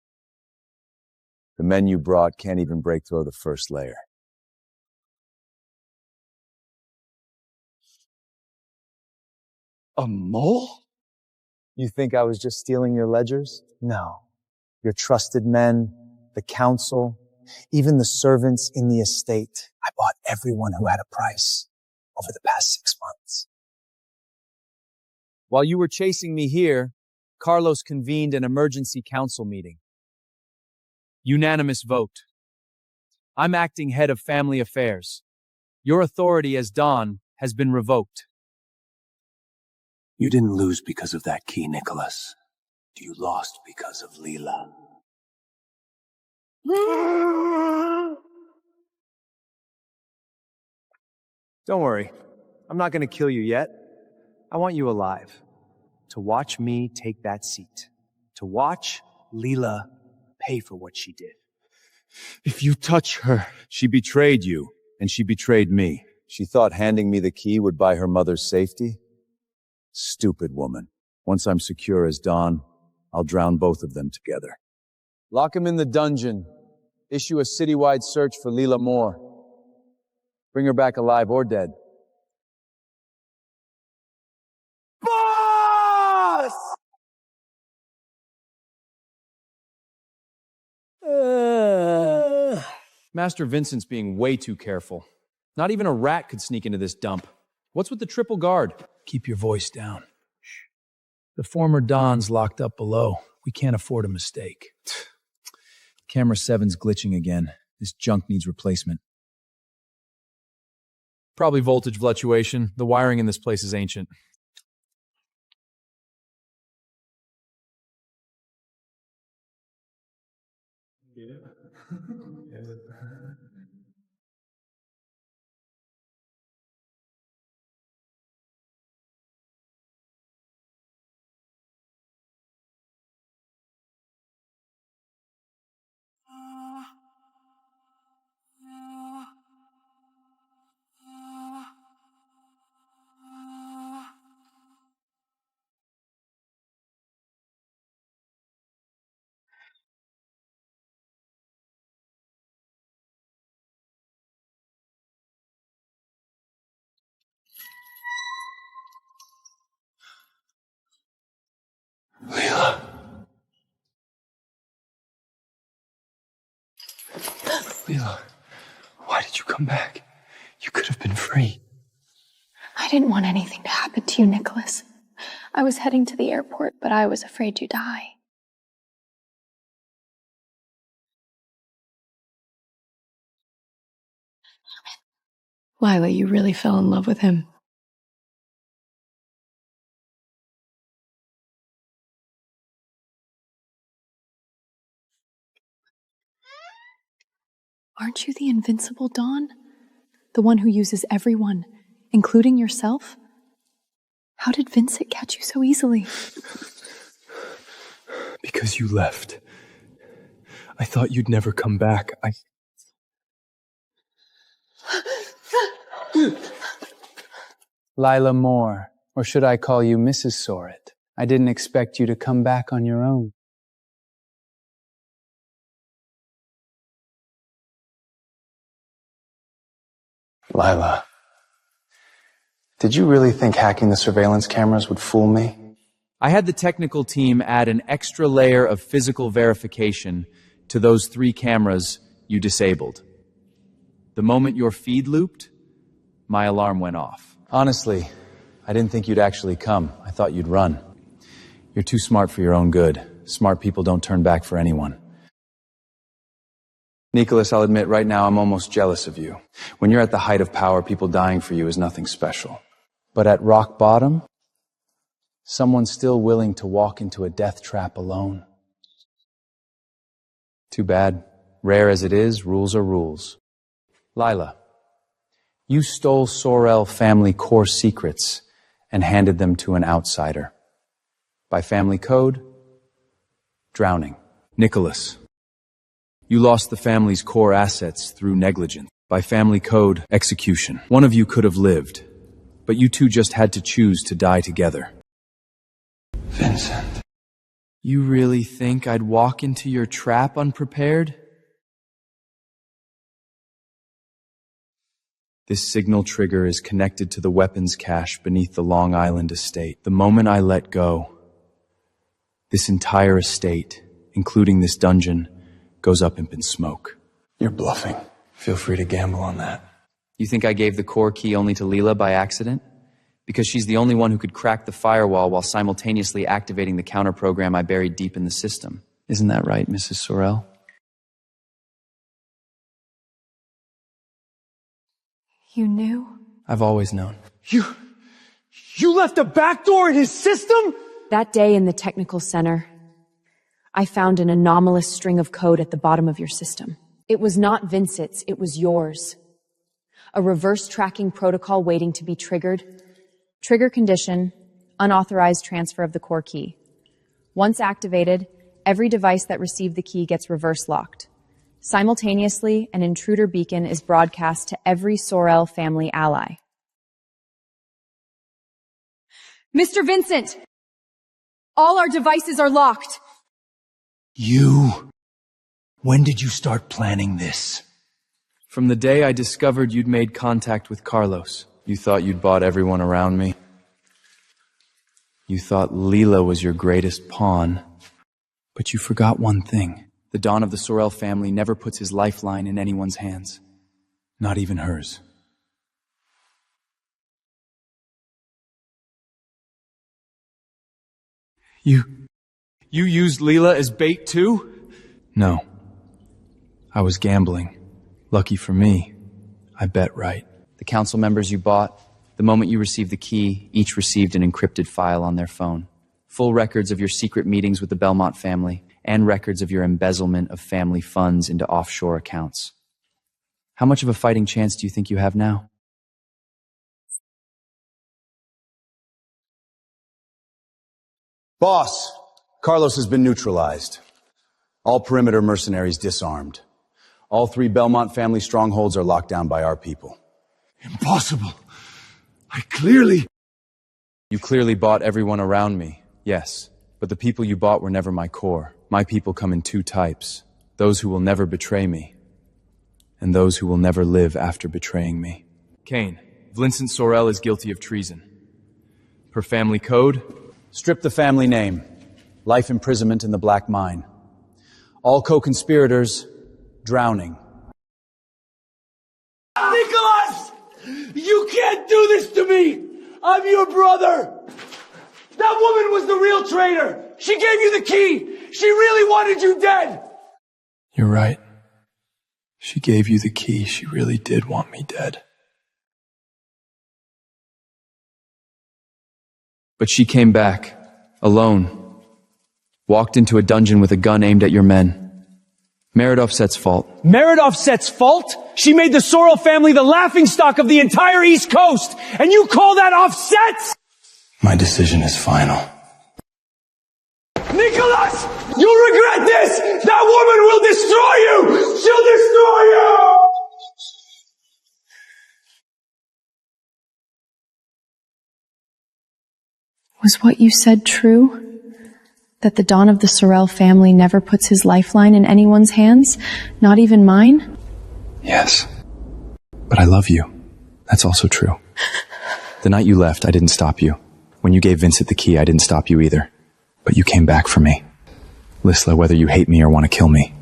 Speaker 22: The men you brought can't even break through the first layer.
Speaker 24: A mole?
Speaker 22: You think I was just stealing your ledgers? No. Your trusted men, the council, even the servants in the estate. I bought everyone who had a price over the past 6 months.
Speaker 6: While you were chasing me here, Carlos convened an emergency council meeting. Unanimous vote. I'm acting head of family affairs. Your authority as Don has been revoked.
Speaker 8: You didn't lose because of that key, Nicholas. You lost because of Lila.
Speaker 4: Don't worry. I'm not going to kill you yet. I want you alive. To watch me take that seat. To watch Lila pay for what she did.
Speaker 22: If you touch her... She betrayed you, and she betrayed me. She thought handing me the key would buy her mother's safety. Stupid woman. Once I'm secure as Don, I'll drown both of them together. Lock him in the dungeon. Issue a citywide search for Lila Moore. Bring her back alive or dead.
Speaker 7: Boss!
Speaker 6: Master Vincent's being way too careful. Not even a rat could sneak into this dump. What's with the triple guard?
Speaker 24: Keep your voice down. Shh. The former Don's locked up below. We can't afford a mistake.
Speaker 6: Camera 7's glitching again. This junk needs replacement. Probably voltage fluctuation. The wiring in this place is ancient.
Speaker 23: Lila. Lila, why did you come back? You could have been free.
Speaker 11: I didn't want anything to happen to you, Nicholas. I was heading to the airport, but I was afraid you'd die. Lila, you really fell in love with him.
Speaker 3: Aren't you the invincible Dawn? The one who uses everyone, including yourself? How did Vincent catch you so easily?
Speaker 23: Because you left. I thought you'd never come back.
Speaker 4: Lila Moore, or should I call you Mrs. Sorrett? I didn't expect you to come back on your own.
Speaker 23: Lila, did you really think hacking the surveillance cameras would fool me?
Speaker 6: I had the technical team add an extra layer of physical verification to those 3 cameras you disabled. The moment your feed looped, my alarm went off.
Speaker 14: Honestly, I didn't think you'd actually come. I thought you'd run. You're too smart for your own good. Smart people don't turn back for anyone. Nicolas, I'll admit right now I'm almost jealous of you. When you're at the height of power, people dying for you is nothing special. But at rock bottom, someone's still willing to walk into a death trap alone. Too bad. Rare as it is, rules are rules. Lila, you stole Sorrell family core secrets and handed them to an outsider. By family code, drowning.
Speaker 6: Nicolas, you lost the family's core assets through negligence. By family code, execution. One of you could have lived, but you two just had to choose to die together.
Speaker 23: Vincent.
Speaker 12: You really think I'd walk into your trap unprepared?
Speaker 6: This signal trigger is connected to the weapons cache beneath the Long Island estate. The moment I let go, this entire estate, including this dungeon, goes up in smoke.
Speaker 23: You're bluffing. Feel free to gamble on that.
Speaker 12: You think I gave the core key only to Lila by accident? Because she's the only one who could crack the firewall while simultaneously activating the counter program I buried deep in the system. Isn't that right, Mrs. Sorrell?
Speaker 13: You knew?
Speaker 12: I've always known.
Speaker 7: You left a backdoor in his system?
Speaker 2: That day in the technical center, I found an anomalous string of code at the bottom of your system. It was not Vincent's, it was yours. A reverse tracking protocol waiting to be triggered.
Speaker 3: Trigger condition, unauthorized transfer of the core key. Once activated, every device that received the key gets reverse locked. Simultaneously, an intruder beacon is broadcast to every Sorrell family ally.
Speaker 2: Mr. Vincent! All our devices are locked!
Speaker 24: When did you start planning this?
Speaker 12: From the day I discovered you'd made contact with Carlos.
Speaker 14: You thought you'd bought everyone around me? You thought Lila was your greatest pawn?
Speaker 12: But you forgot one thing. The Don of the Sorrell family never puts his lifeline in anyone's hands.
Speaker 14: Not even hers.
Speaker 12: You used Lila as bait too?
Speaker 14: No. I was gambling. Lucky for me, I bet right.
Speaker 12: The council members you bought, the moment you received the key, each received an encrypted file on their phone. Full records of your secret meetings with the Belmont family, and records of your embezzlement of family funds into offshore accounts. How much of a fighting chance do you think you have now?
Speaker 22: Boss, Carlos has been neutralized. All perimeter mercenaries disarmed. All 3 Belmont family strongholds are locked down by our people.
Speaker 7: Impossible.
Speaker 14: You clearly bought everyone around me, yes. But the people you bought were never my core. My people come in 2 types. Those who will never betray me, and those who will never live after betraying me.
Speaker 12: Kane, Vincent Sorrell is guilty of treason. Per family code,
Speaker 22: strip the family name. Life imprisonment in the Black Mine. All co-conspirators, drowning.
Speaker 7: Nicolas! You can't do this to me! I'm your brother! That woman was the real traitor! She gave you the key! She really wanted you dead!
Speaker 23: You're right. She gave you the key. She really did want me dead.
Speaker 12: But she came back, alone, walked into a dungeon with a gun aimed at your men. Merit Offset's fault.
Speaker 7: Merit Offset's fault? She made the Sorrell family the laughingstock of the entire East Coast, and you call that Offset?
Speaker 23: My decision is final.
Speaker 7: Nicolas! You'll regret this! That woman will destroy you! She'll destroy you!
Speaker 3: Was what you said true? That the Don of the Sorrell family never puts his lifeline in anyone's hands? Not even mine?
Speaker 14: Yes. But I love you.
Speaker 23: That's also true. The night you left, I didn't stop you. When you gave Vincent the key, I didn't stop you either. But you came back for me. Lisla, whether you hate me or want to kill me,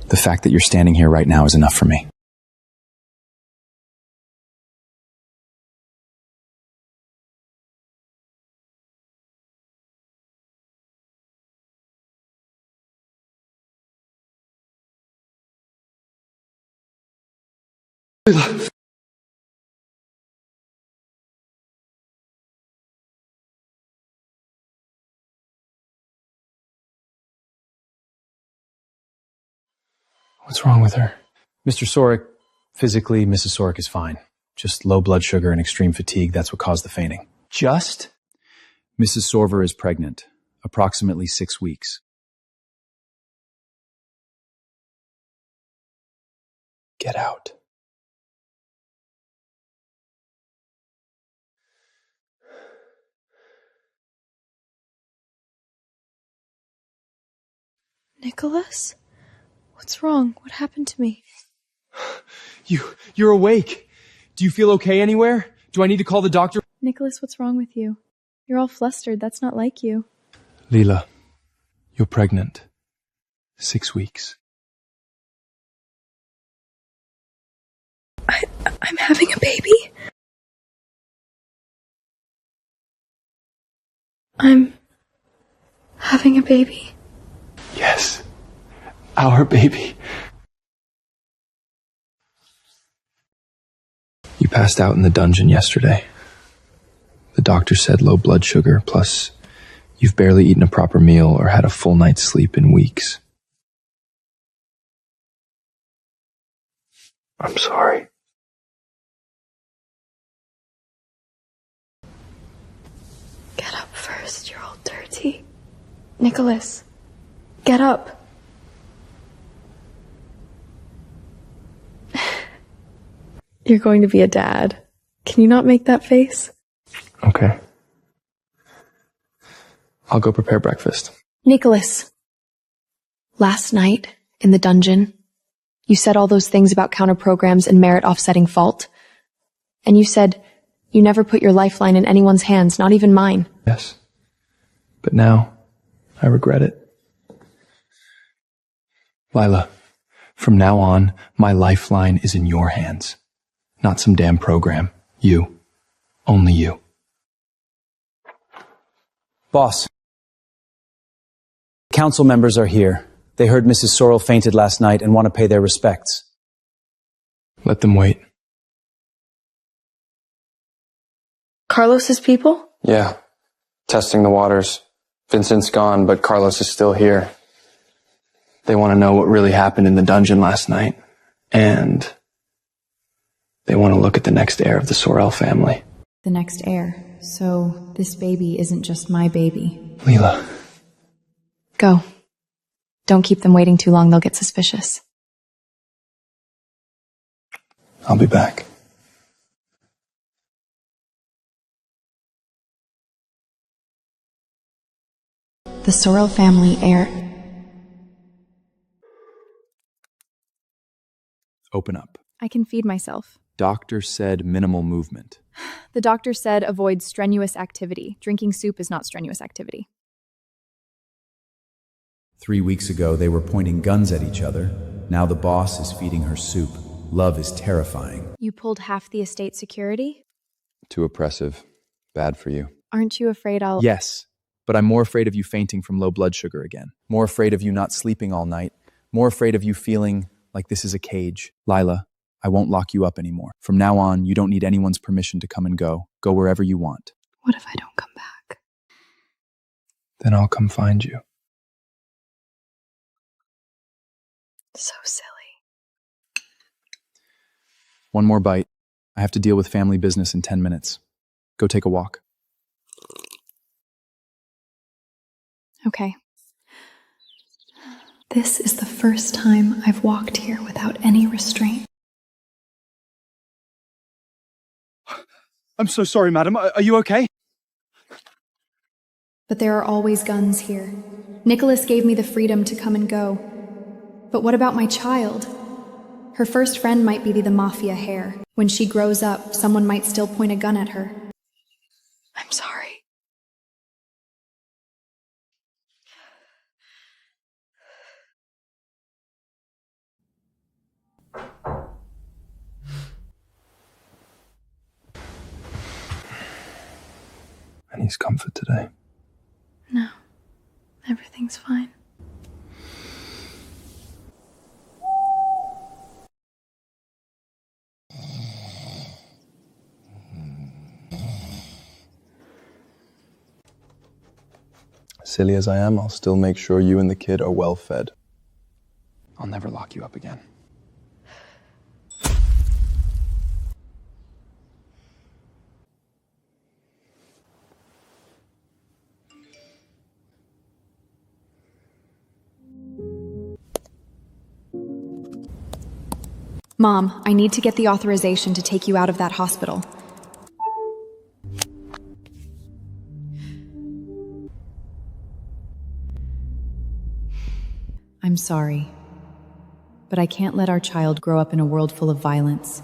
Speaker 23: the fact that you're standing here right now is enough for me. Lila. What's wrong with her?
Speaker 24: Mr. Sorek, physically, Mrs. Sorek is fine. Just low blood sugar and extreme fatigue, that's what caused the fainting.
Speaker 23: Just?
Speaker 6: Mrs. Sorver is pregnant, approximately 6 weeks.
Speaker 23: Get out.
Speaker 11: Nicholas? What's wrong? What happened to me?
Speaker 24: You're awake. Do you feel okay anywhere? Do I need to call the doctor?
Speaker 11: Nicholas, what's wrong with you? You're all flustered. That's not like you.
Speaker 23: Lila, you're pregnant. 6 weeks.
Speaker 11: I'm having a baby? I'm having a baby.
Speaker 23: Yes. Our baby. You passed out in the dungeon yesterday. The doctor said low blood sugar, plus you've barely eaten a proper meal or had a full night's sleep in weeks. I'm sorry.
Speaker 11: Get up first. You're all dirty. Nicholas, get up. You're going to be a dad. Can you not make that face?
Speaker 23: Okay. I'll go prepare breakfast.
Speaker 10: Nicholas, last night in the dungeon, you said all those things about counter-programs and merit offsetting fault. And you said you never put your lifeline in anyone's hands, not even mine.
Speaker 23: Yes. But now, I regret it. Lila, from now on, my lifeline is in your hands. Not some damn program. You. Only you.
Speaker 24: Boss. Council members are here. They heard Mrs. Sorrell fainted last night and want to pay their respects.
Speaker 23: Let them wait.
Speaker 10: Carlos's people?
Speaker 23: Yeah. Testing the waters. Vincent's gone, but Carlos is still here. They want to know what really happened in the dungeon last night. And they want to look at the next heir of the Sorrell family.
Speaker 3: The next heir. So this baby isn't just my baby.
Speaker 23: Lila.
Speaker 10: Go. Don't keep them waiting too long, they'll get suspicious.
Speaker 23: I'll be back.
Speaker 3: The Sorrell family heir.
Speaker 6: Open up.
Speaker 2: I can feed myself.
Speaker 6: Doctor said minimal movement.
Speaker 2: The doctor said avoid strenuous activity. Drinking soup is not strenuous activity.
Speaker 6: 3 weeks ago, they were pointing guns at each other. Now the boss is feeding her soup. Love is terrifying.
Speaker 2: You pulled half the estate security?
Speaker 6: Too oppressive. Bad for you.
Speaker 2: Aren't you afraid I'll...
Speaker 6: Yes, but I'm more afraid of you fainting from low blood sugar again. More afraid of you not sleeping all night. More afraid of you feeling like this is a cage. Lila, I won't lock you up anymore. From now on, you don't need anyone's permission to come and go. Go wherever you want.
Speaker 11: What if I don't come back?
Speaker 23: Then I'll come find you.
Speaker 11: So silly.
Speaker 6: One more bite. I have to deal with family business in 10 minutes. Go take a walk.
Speaker 2: Okay.
Speaker 11: This is the first time I've walked here without any restraint.
Speaker 24: I'm so sorry, madam. Are you okay?
Speaker 11: But there are always guns here. Nicholas gave me the freedom to come and go. But what about my child?
Speaker 10: Her first friend might be the mafia hair. When she grows up, someone might still point a gun at her.
Speaker 11: I'm sorry.
Speaker 23: I need comfort today.
Speaker 11: No, everything's fine.
Speaker 23: Silly as I am, I'll still make sure you and the kid are well fed. I'll never lock you up again.
Speaker 10: Mom, I need to get the authorization to take you out of that hospital.
Speaker 18: I'm sorry, but I can't let our child grow up in a world full of violence.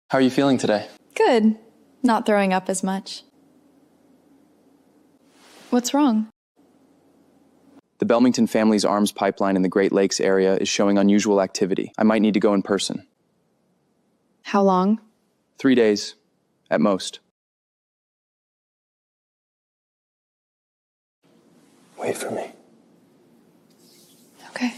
Speaker 23: How are you feeling today?
Speaker 11: Good. Not throwing up as much. What's wrong?
Speaker 12: The Belmington family's arms pipeline in the Great Lakes area is showing unusual activity. I might need to go in person.
Speaker 1: How long?
Speaker 12: 3 days, at most.
Speaker 23: Wait for me.
Speaker 11: Okay.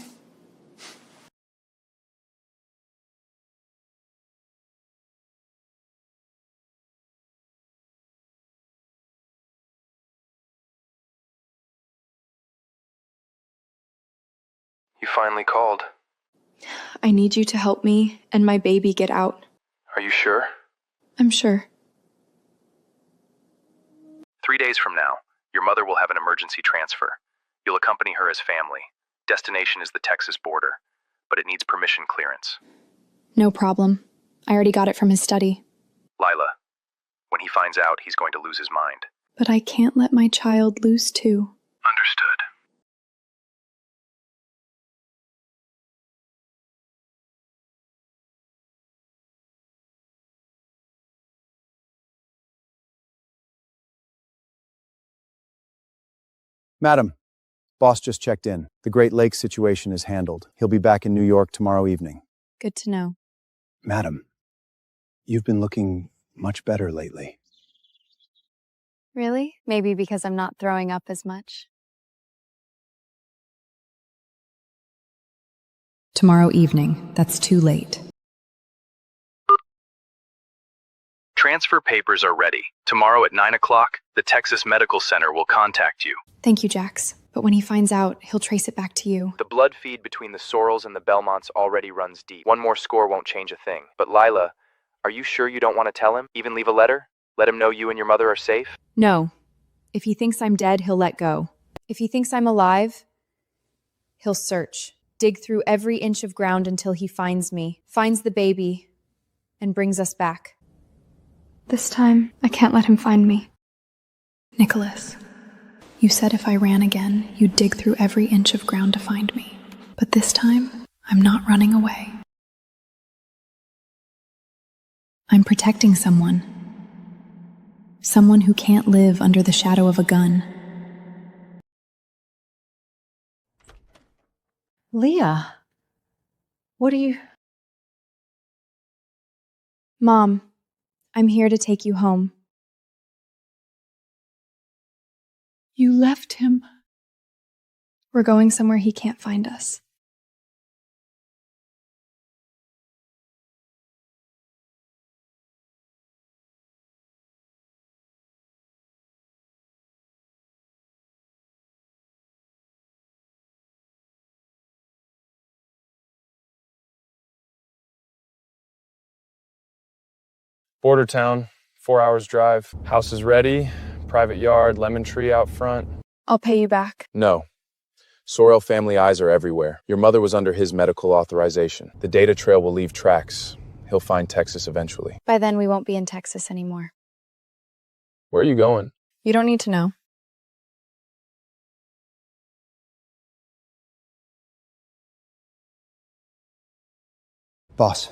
Speaker 21: You finally called.
Speaker 11: I need you to help me and my baby get out.
Speaker 21: Are you sure?
Speaker 11: I'm sure.
Speaker 21: 3 days from now, your mother will have an emergency transfer. You'll accompany her as family. Destination is the Texas border, but it needs permission clearance.
Speaker 10: No problem. I already got it from his study.
Speaker 21: Lila, when he finds out, he's going to lose his mind.
Speaker 11: But I can't let my child loose too.
Speaker 21: Understood.
Speaker 22: Madam, boss just checked in. The Great Lakes situation is handled. He'll be back in New York tomorrow evening.
Speaker 1: Good to know.
Speaker 22: Madam, you've been looking much better lately.
Speaker 1: Really? Maybe because I'm not throwing up as much.
Speaker 18: Tomorrow evening. That's too late.
Speaker 21: Transfer papers are ready. Tomorrow at 9 o'clock, the Texas Medical Center will contact you.
Speaker 10: Thank you, Jax. But when he finds out, he'll trace it back to you.
Speaker 12: The blood feed between the Sorrells and the Belmonts already runs deep. One more score won't change a thing. But Lila, are you sure you don't want to tell him? Even leave a letter? Let him know you and your mother are safe?
Speaker 10: No. If he thinks I'm dead, he'll let go.
Speaker 1: If he thinks I'm alive, he'll search. Dig through every inch of ground until he finds me, finds the baby, and brings us back.
Speaker 11: This time, I can't let him find me.
Speaker 10: Nicholas, you said if I ran again, you'd dig through every inch of ground to find me. But this time, I'm not running away. I'm protecting someone. Someone who can't live under the shadow of a gun.
Speaker 18: Leah, what are you...
Speaker 1: Mom, I'm here to take you home.
Speaker 18: You left him?
Speaker 11: We're going somewhere he can't find us.
Speaker 14: Border town, 4 hours drive. House is ready, private yard, lemon tree out front.
Speaker 11: I'll pay you back.
Speaker 14: No. Sorrell family eyes are everywhere. Your mother was under his medical authorization. The data trail will leave tracks. He'll find Texas eventually.
Speaker 1: By then, we won't be in Texas anymore.
Speaker 14: Where are you going?
Speaker 13: You don't need to know.
Speaker 9: Boss,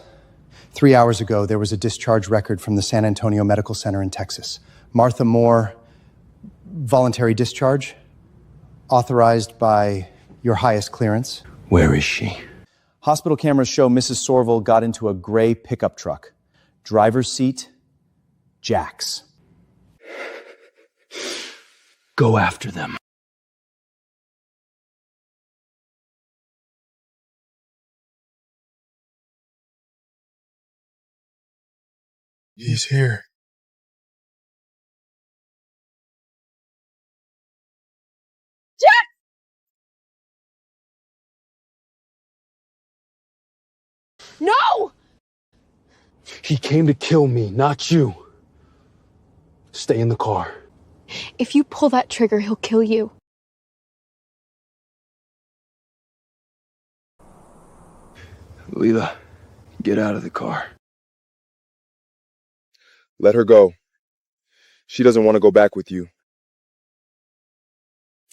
Speaker 9: 3 hours ago, there was a discharge record from the San Antonio Medical Center in Texas. Martha Moore, voluntary discharge, authorized by your highest clearance.
Speaker 14: Where is she?
Speaker 24: Hospital cameras show Mrs. Sorrell got into a gray pickup truck. Driver's seat, Jax.
Speaker 14: Go after them.
Speaker 16: He's here.
Speaker 2: Jack! No!
Speaker 16: He came to kill me, not you. Stay in the car.
Speaker 10: If you pull that trigger, he'll kill you.
Speaker 16: Lila, get out of the car.
Speaker 17: Let her go. She doesn't want to go back with you.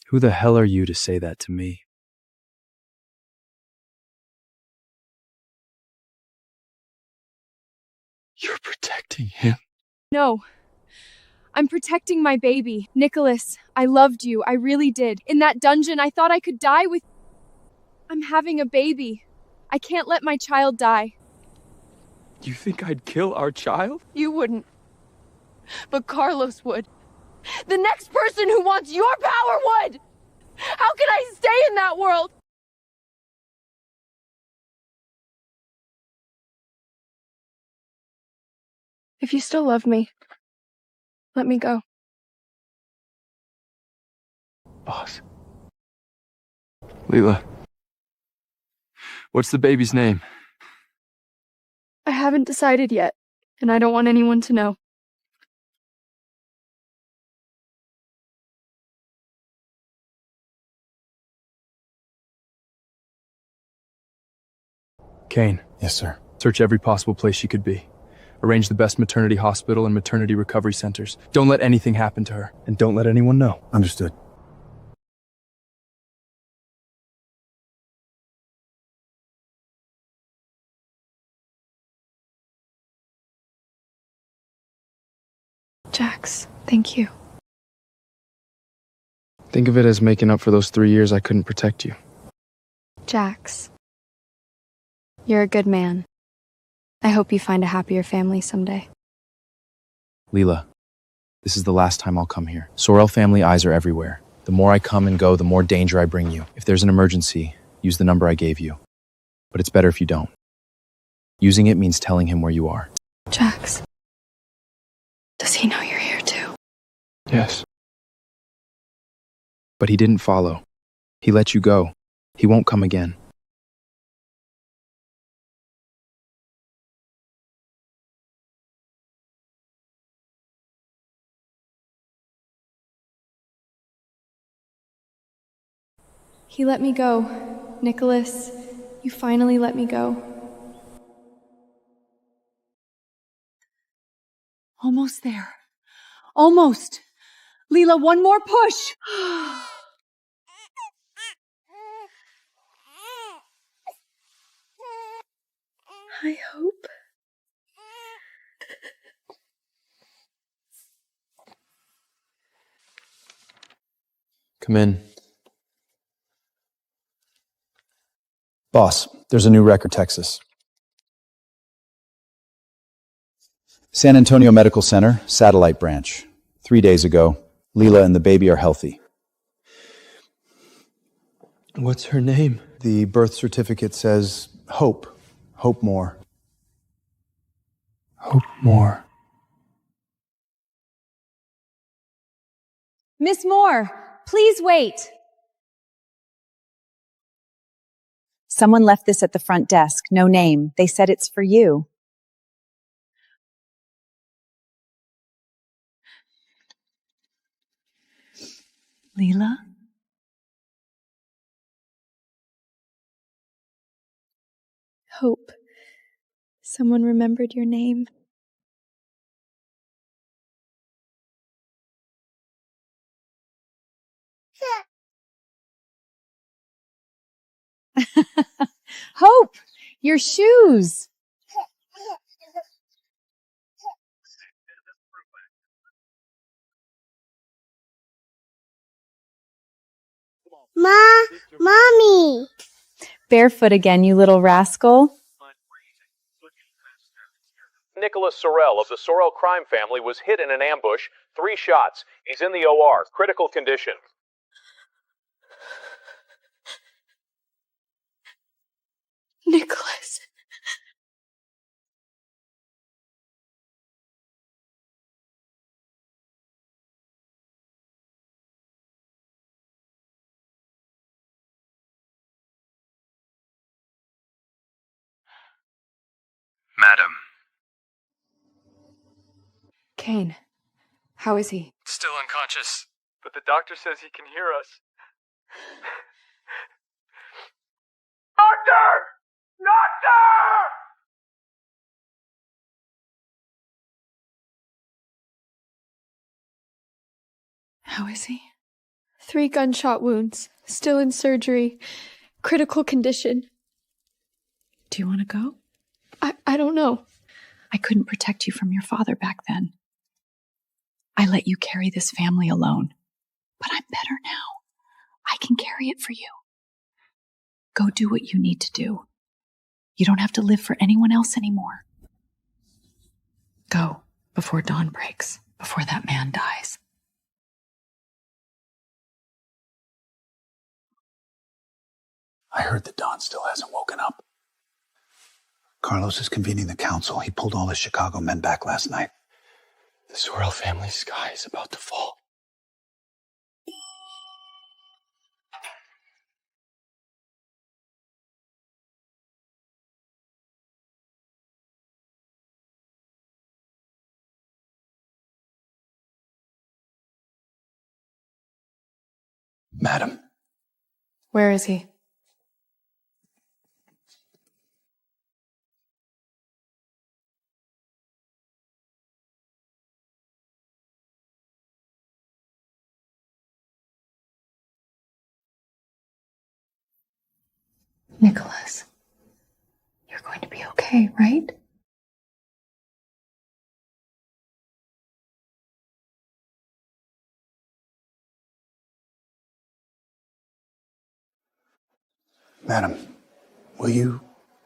Speaker 5: Who the hell are you to say that to me?
Speaker 16: You're protecting him.
Speaker 2: No. I'm protecting my baby. Nicholas, I loved you. I really did. In that dungeon, I thought I could die with... I'm having a baby. I can't let my child die.
Speaker 16: You think I'd kill our child?
Speaker 2: You wouldn't. But Carlos would. The next person who wants your power would! How can I stay in that world?
Speaker 10: If you still love me, let me go.
Speaker 16: Boss. Lila. What's the baby's name?
Speaker 10: I haven't decided yet, and I don't want anyone to know.
Speaker 5: Kane.
Speaker 9: Yes, sir.
Speaker 5: Search every possible place she could be. Arrange the best maternity hospital and maternity recovery centers. Don't let anything happen to her.
Speaker 24: And don't let anyone know.
Speaker 9: Understood.
Speaker 10: Jax, thank you.
Speaker 23: Think of it as making up for those 3 years I couldn't protect you.
Speaker 10: Jax, you're a good man. I hope you find a happier family someday.
Speaker 6: Lila, this is the last time I'll come here. Sorrell family eyes are everywhere. The more I come and go, the more danger I bring you. If there's an emergency, use the number I gave you. But it's better if you don't. Using it means telling him where you are.
Speaker 10: Jax, does he know you're here too?
Speaker 23: Yes.
Speaker 6: But he didn't follow. He let you go. He won't come again.
Speaker 10: He let me go. Nicholas, you finally let me go.
Speaker 2: Almost there. Almost. Lila, one more push.
Speaker 10: I hope.
Speaker 6: Come in.
Speaker 9: Boss, there's a new record, Texas. San Antonio Medical Center, satellite branch. 3 days ago, Lila and the baby are healthy.
Speaker 16: What's her name?
Speaker 9: The birth certificate says Hope. Hope Moore.
Speaker 16: Hope Moore.
Speaker 2: Miss Moore, please wait.
Speaker 3: Someone left this at the front desk. No name. They said it's for you.
Speaker 18: Lila?
Speaker 10: Hope. Someone remembered your name.
Speaker 1: Hope, your shoes.
Speaker 8: Mommy!
Speaker 1: Barefoot again, you little rascal.
Speaker 15: Nicolas Sorrell of the Sorrell crime family was hit in an ambush. 3 shots. He's in the OR. Critical condition.
Speaker 11: Nicolas.
Speaker 21: Madam.
Speaker 11: Kane, how is he?
Speaker 19: Still unconscious, but the doctor says he can hear us.
Speaker 7: Doctor! Doctor!
Speaker 11: How is he? 3 gunshot wounds, still in surgery, critical condition.
Speaker 18: Do you want to go?
Speaker 11: I don't know.
Speaker 18: I couldn't protect you from your father back then. I let you carry this family alone. But I'm better now. I can carry it for you. Go do what you need to do. You don't have to live for anyone else anymore. Go before dawn breaks, before that man dies.
Speaker 22: I heard that Don still hasn't woken up. Carlos is convening the council. He pulled all his Chicago men back last night.
Speaker 23: The Sorrell family sky is about to fall.
Speaker 22: Madam.
Speaker 11: Where is he? Nicolas, you're going to be okay, right?
Speaker 22: Madam, will you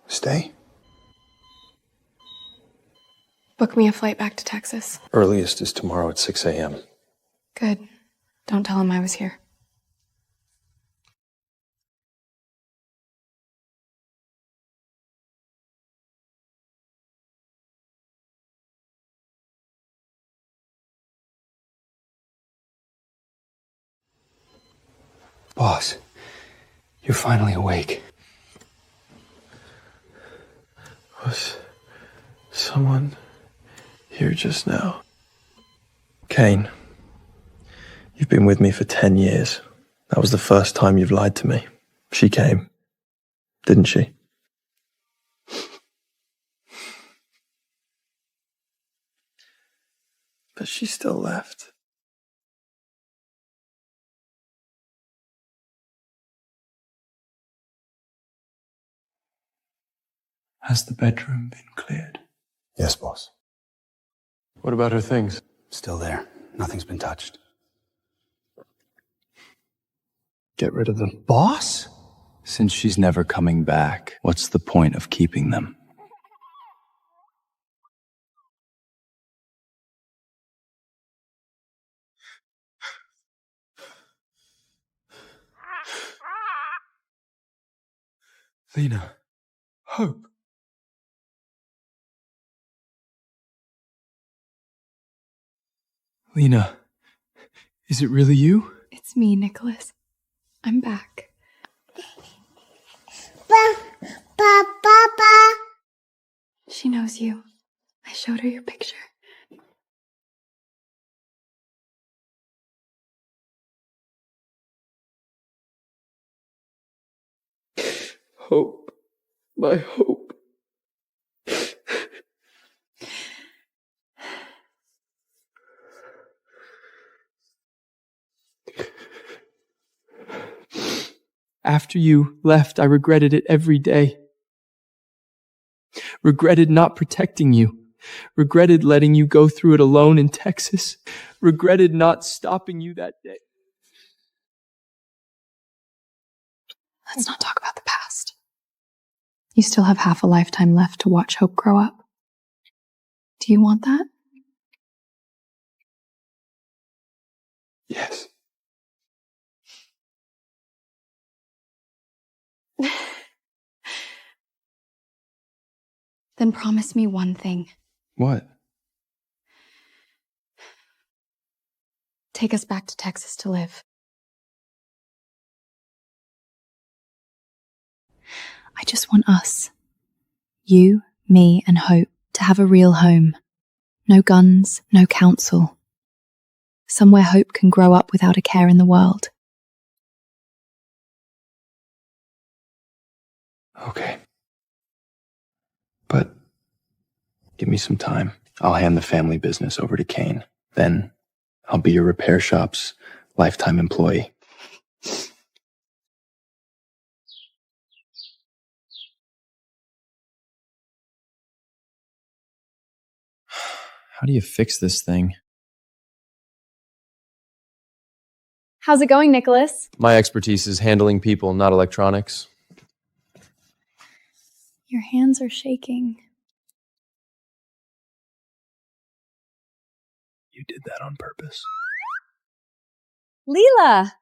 Speaker 22: stay?
Speaker 11: Book me a flight back to Texas.
Speaker 23: Earliest is tomorrow at 6 a.m.
Speaker 11: Good. Don't tell him I was here.
Speaker 23: Boss, you're finally awake. Was someone here just now? Kane, you've been with me for 10 years. That was the first time you've lied to me. She came, didn't she? But she still left. Has the bedroom been cleared?
Speaker 22: Yes, boss.
Speaker 23: What about her things?
Speaker 22: Still there. Nothing's been touched.
Speaker 23: Get rid of them.
Speaker 6: Boss? Since she's never coming back, what's the point of keeping them?
Speaker 23: Lena. Hope.
Speaker 6: Lena, is it really you?
Speaker 11: It's me, Nicolas. I'm back.
Speaker 8: Papa.
Speaker 11: She knows you. I showed her your picture.
Speaker 23: Hope. My hope.
Speaker 12: After you left, I regretted it every day.
Speaker 4: Regretted not protecting you. Regretted letting you go through it alone in Texas. Regretted not stopping you that day.
Speaker 10: Let's not talk about the past. You still have half a lifetime left to watch Hope grow up. Do you want that?
Speaker 23: Yes.
Speaker 10: Then promise me one thing.
Speaker 23: What?
Speaker 10: Take us back to Texas to live. I just want us, you, me, and Hope, to have a real home. No guns, no counsel. Somewhere Hope can grow up without a care in the world.
Speaker 23: Okay. But give me some time. I'll hand the family business over to Kane. Then I'll be your repair shop's lifetime employee.
Speaker 12: How do you fix this thing?
Speaker 2: How's it going, Nicholas?
Speaker 4: My expertise is handling people, not electronics.
Speaker 10: Your hands are shaking.
Speaker 23: You did that on purpose.
Speaker 1: Lila,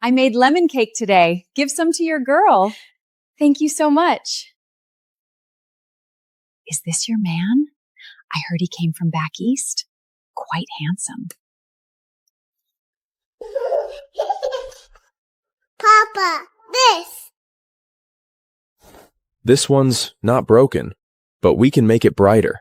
Speaker 1: I made lemon cake today. Give some to your girl.
Speaker 10: Thank you so much.
Speaker 3: Is this your man? I heard he came from back east. Quite handsome.
Speaker 8: Papa, this!
Speaker 15: This one's not broken, but we can make it brighter.